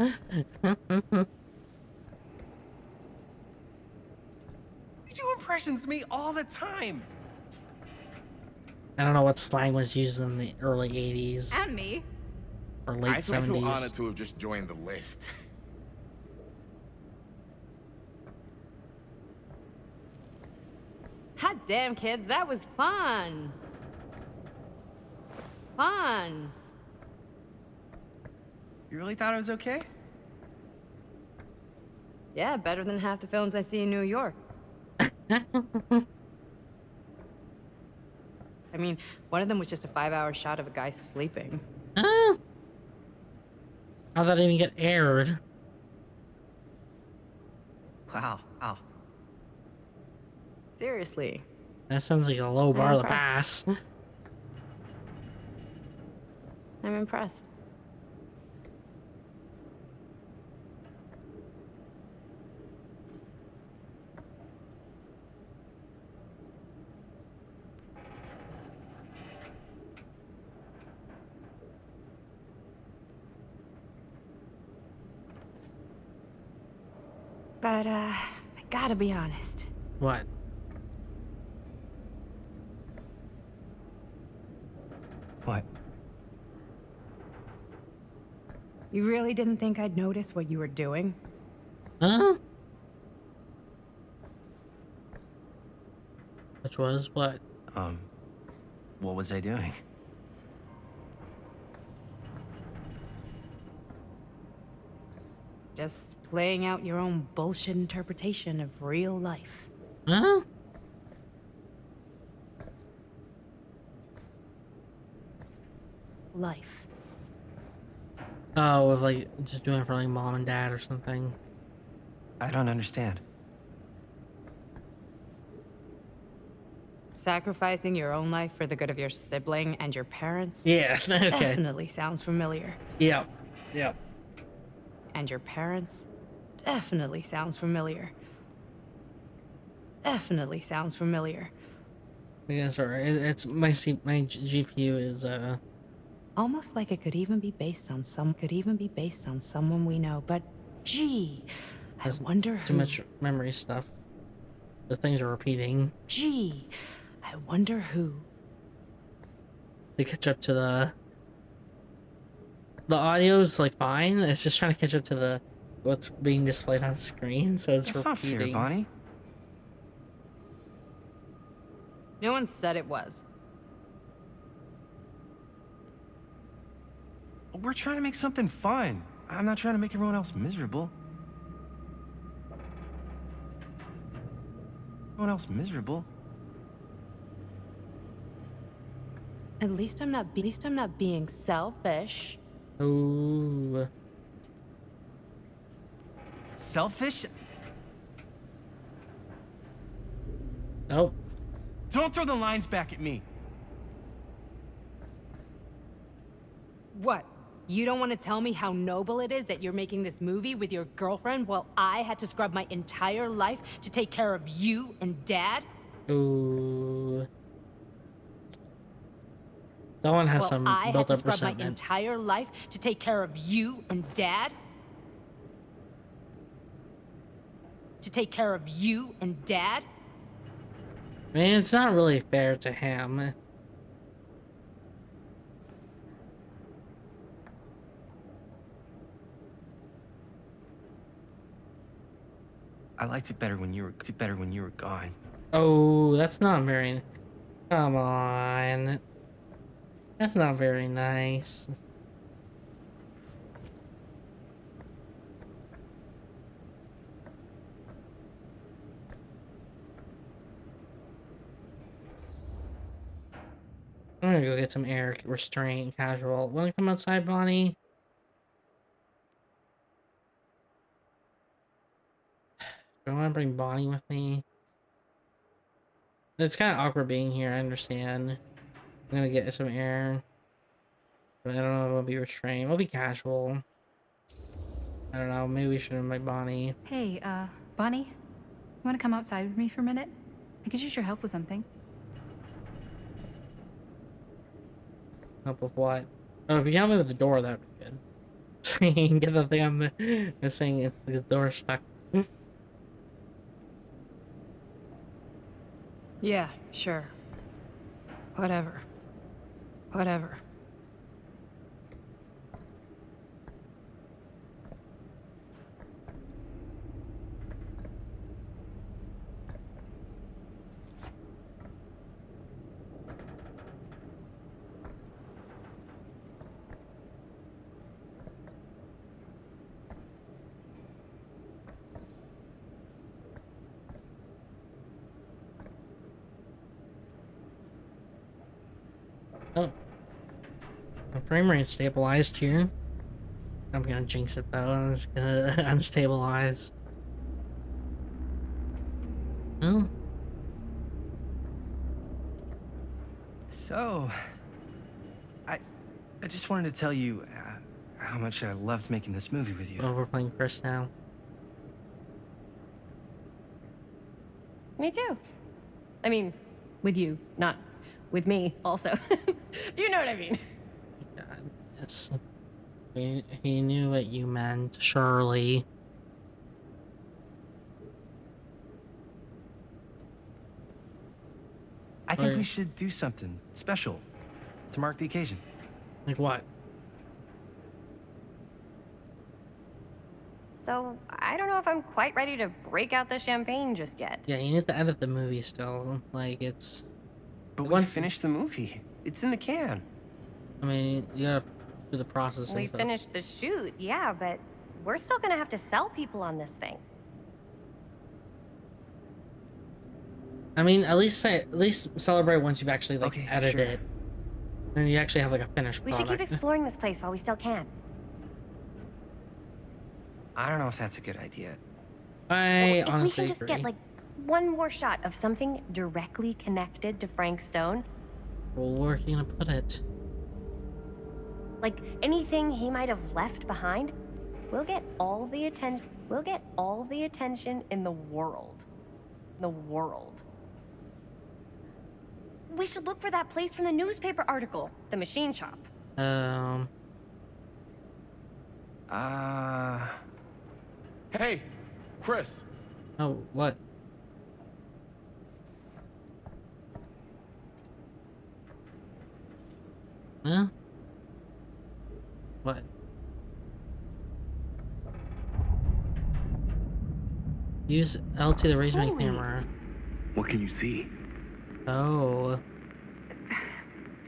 impressions me all the time. I don't know what slang was used in the early 80s. And me. Or late I 70s. feel honored to have just joined the list. Hot damn, kids, that was fun. Fun. You really thought it was okay? Yeah, better than half the films I see in New York. I mean, one of them was just a 5-hour shot of a guy sleeping. Huh? How'd that even get aired? Wow. Wow. Seriously. That sounds like a low bar to impressed. pass. I'm impressed. But, I gotta be honest. What? What? You really didn't think I'd notice what you were doing? Huh? Which was what? What was I doing? Just playing out your own bullshit interpretation of real life. Huh? Life. Oh, with like just doing it for like mom and dad or something. I don't understand. Sacrificing your own life for the good of your sibling and your parents? Yeah, okay. Definitely sounds familiar. Yep. Yep. And your parents? Definitely sounds familiar. Definitely sounds familiar. Yeah, sorry. It's my GPU is Almost like it could even be based on someone we know, but gee, I has wonder too who. much memory stuff. The things are repeating. Gee, I wonder who. To catch up to the audio's like fine. It's just trying to catch up to the what's being displayed on screen, so it's That's not fair, repeating. Bonnie. No one said it was. We're trying to make something fun. I'm not trying to make everyone else miserable. Everyone else miserable. At least I'm not being selfish. Ooh. Selfish? Nope. Don't throw the lines back at me. What? You don't want to tell me how noble it is that you're making this movie with your girlfriend while I had to scrub my entire life to take care of you and Dad? Ooh. Someone has some I had built to up scrub my resentment. entire life to take care of you and Dad? To take care of you and Dad? I mean, it's not really fair to him. I liked it better when you were gone. Oh, that's not very... Come on. That's not very nice. I'm gonna go get some air restraint casual. Wanna come outside, Bonnie? Do I want to bring Bonnie with me? It's kind of awkward being here, I understand. I'm gonna get some air. But I don't know if it'll be restrained. It'll be casual. I don't know, maybe we should invite Bonnie. Hey, Bonnie? You wanna come outside with me for a minute? I could use your help with something. Help with what? Oh, if you help me with the door, that'd be good. So you can get the thing I'm missing. The door stuck. Yeah, sure. Whatever. Whatever. Oh, the frame rate stabilized here. I'm gonna jinx it though. It's gonna unstabilize. Oh, So, I just wanted to tell you how much I loved making this movie with you. oh, we're playing Chris now. Me too. I mean, with you, not with me, also. You know what I mean. God, yes. He knew what you meant, surely. I think Right. we should do something special to mark the occasion. Like what? So, I don't know if I'm quite ready to break out the champagne just yet. Yeah, you need to edit the movie still. Like, it's... But we once finished the movie. It's in the can. I mean, you gotta do the processing We stuff. finished the shoot, yeah, but we're still gonna have to sell people on this thing. I mean, at least celebrate once you've actually, like, Okay, edited sure. it. Then you actually have, like, a finished We product. should keep exploring this place while we still can. I don't know if that's a good idea. I If we honestly can just agree. get, like, one more shot of something directly connected to Frank Stone, Well, where are you gonna put it? like anything he might have left behind, we'll get all the attention. We'll get all the attention in the world. The world. We should look for that place from the newspaper article, the machine shop. Hey, Chris. Oh, what? Huh? What? Use LT to raise my camera. What can you see? Oh.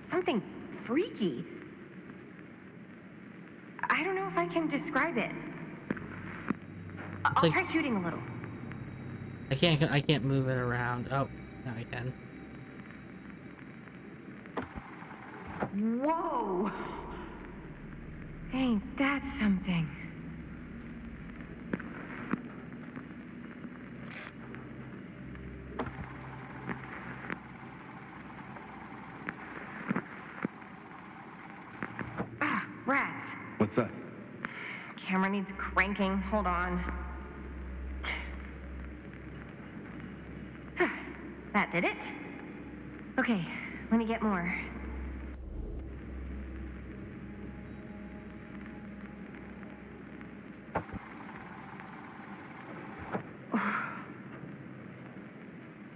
Something freaky. I don't know if I can describe it. It's I'll like- try shooting a little. I can't move it around. Oh, now I can. Whoa! Ain't that something? Ah, rats. What's that? Camera needs cranking. Hold on. That did it. Okay, let me get more.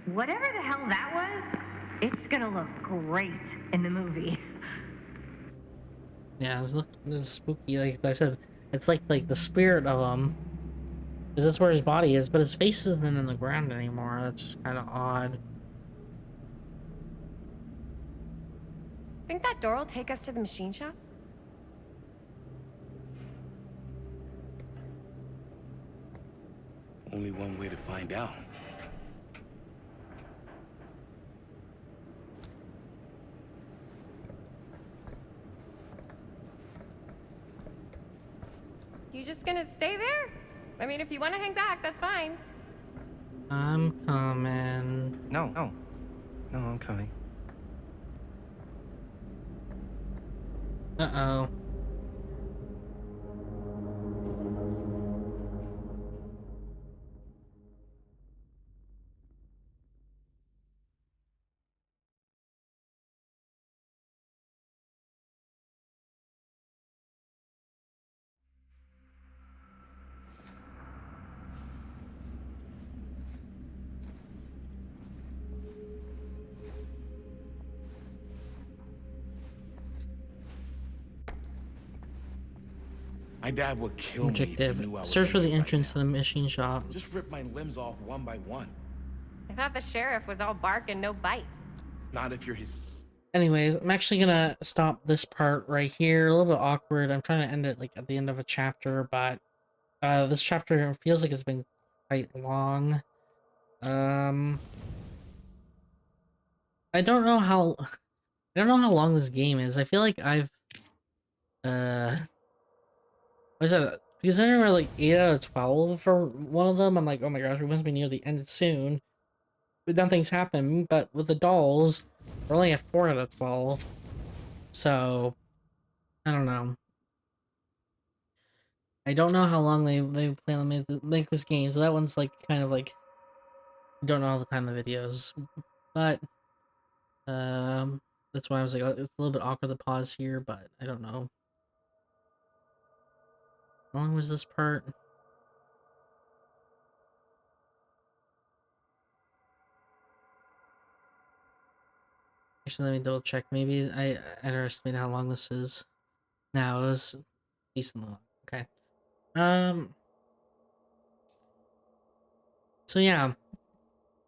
Whatever the hell that was, it's gonna look great in the movie. Yeah, it was spooky. Like I said, it's like the spirit of him. Because that's where his body is, but his face isn't in the ground anymore. That's just kind of odd. Think that door will take us to the machine shop? Only one way to find out. You just gonna stay there? I mean, if you want to hang back, that's fine. I'm coming. No, I'm coming. Uh-oh. My dad would kill me if he Objective. knew I was Search for in the there right entrance to now. the machine shop. Just rip my limbs off one by one. I thought the sheriff was all bark and no bite. Not if you're his. Anyways, I'm actually gonna stop this part right here. A little bit awkward. I'm trying to end it like at the end of a chapter, but this chapter feels like it's been quite long. I don't know how long this game is. I feel like I've what is that? Because I were like 8 out of 12 for one of them. I'm like, oh my gosh, we must be near the end soon. But nothing's happened. But with the dolls, we're only at 4 out of 12. So I don't know. I don't know how long they plan to make this game. So that one's like kind of like don't know all the time the videos, but that's why I was like it's a little bit awkward to pause here. But I don't know. How long was this part? Actually, let me double check. Maybe I underestimated how long this is. Now it was decently long. Okay. So yeah,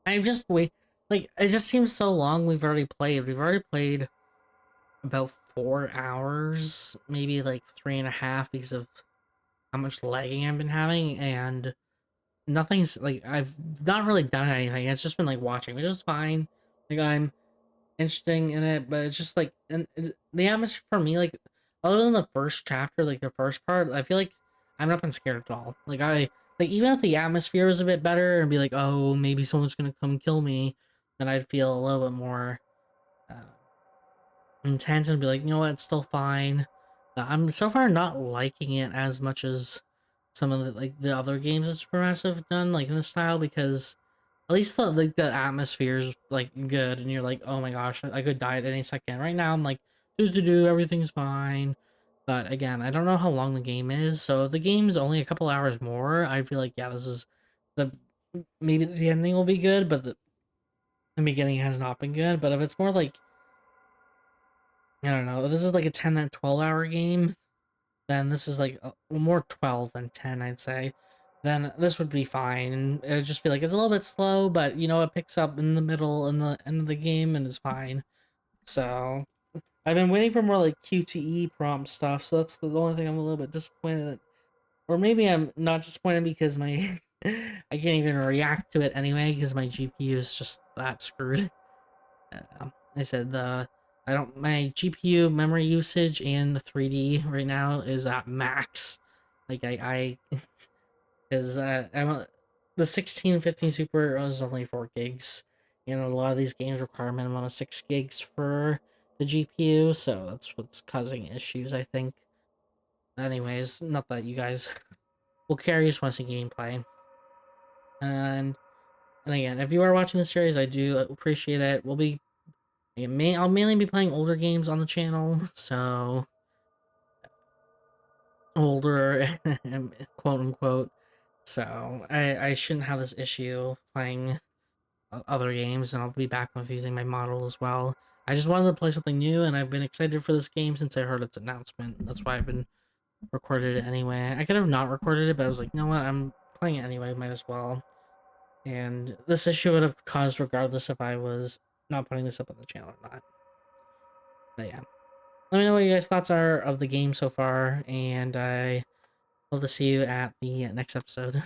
I've just like it just seems so long. We've already played about 4 hours, maybe like 3.5 because of how much lagging I've been having, and nothing's like I've not really done anything. It's just been like watching, which is fine. Like I'm interesting in it, but it's just like the atmosphere for me, like other than the first chapter, like the first part, I feel like I've not been scared at all. Like even if the atmosphere was a bit better and be like, oh, maybe someone's gonna come kill me, then I'd feel a little bit more intense and be like, you know what, it's still fine. I'm so far not liking it as much as some of the other games that Supermassive have done, like in the style, because at least the atmosphere is like good, and you're like, oh my gosh, I could die at any second. Right now, I'm like, everything's fine. But again, I don't know how long the game is, so if the game's only a couple hours more, I feel like yeah, this is maybe the ending will be good, but the beginning has not been good. But if it's more like I don't know, if this is like a 10 and 12 hour game, then this is like more 12 than 10, I'd say. Then this would be fine. It would just be like, it's a little bit slow, but you know, it picks up in the middle and the end of the game and is fine. So I've been waiting for more like QTE prompt stuff, so that's the only thing I'm a little bit disappointed at. Or maybe I'm not disappointed because my I can't even react to it anyway because my GPU is just that screwed. I said my GPU memory usage and the 3D right now is at max. Like because the 1615 Super is only 4 gigs, and a lot of these games require a minimum of 6 gigs for the GPU, so that's what's causing issues, I think. Anyways, not that you guys will care, you just want to see gameplay. And again, if you are watching the series, I do appreciate it. I'll mainly be playing older games on the channel, so older, quote unquote. So I shouldn't have this issue playing other games, and I'll be back with using my model as well. I just wanted to play something new, and I've been excited for this game since I heard its announcement. That's why I've been recorded it anyway. I could have not recorded it, but I was like, you know what, I'm playing it anyway, might as well. And this issue would have caused regardless if I was not putting this up on the channel or not. But yeah. Let me know what you guys' thoughts are of the game so far, and I hope to see you at the next episode.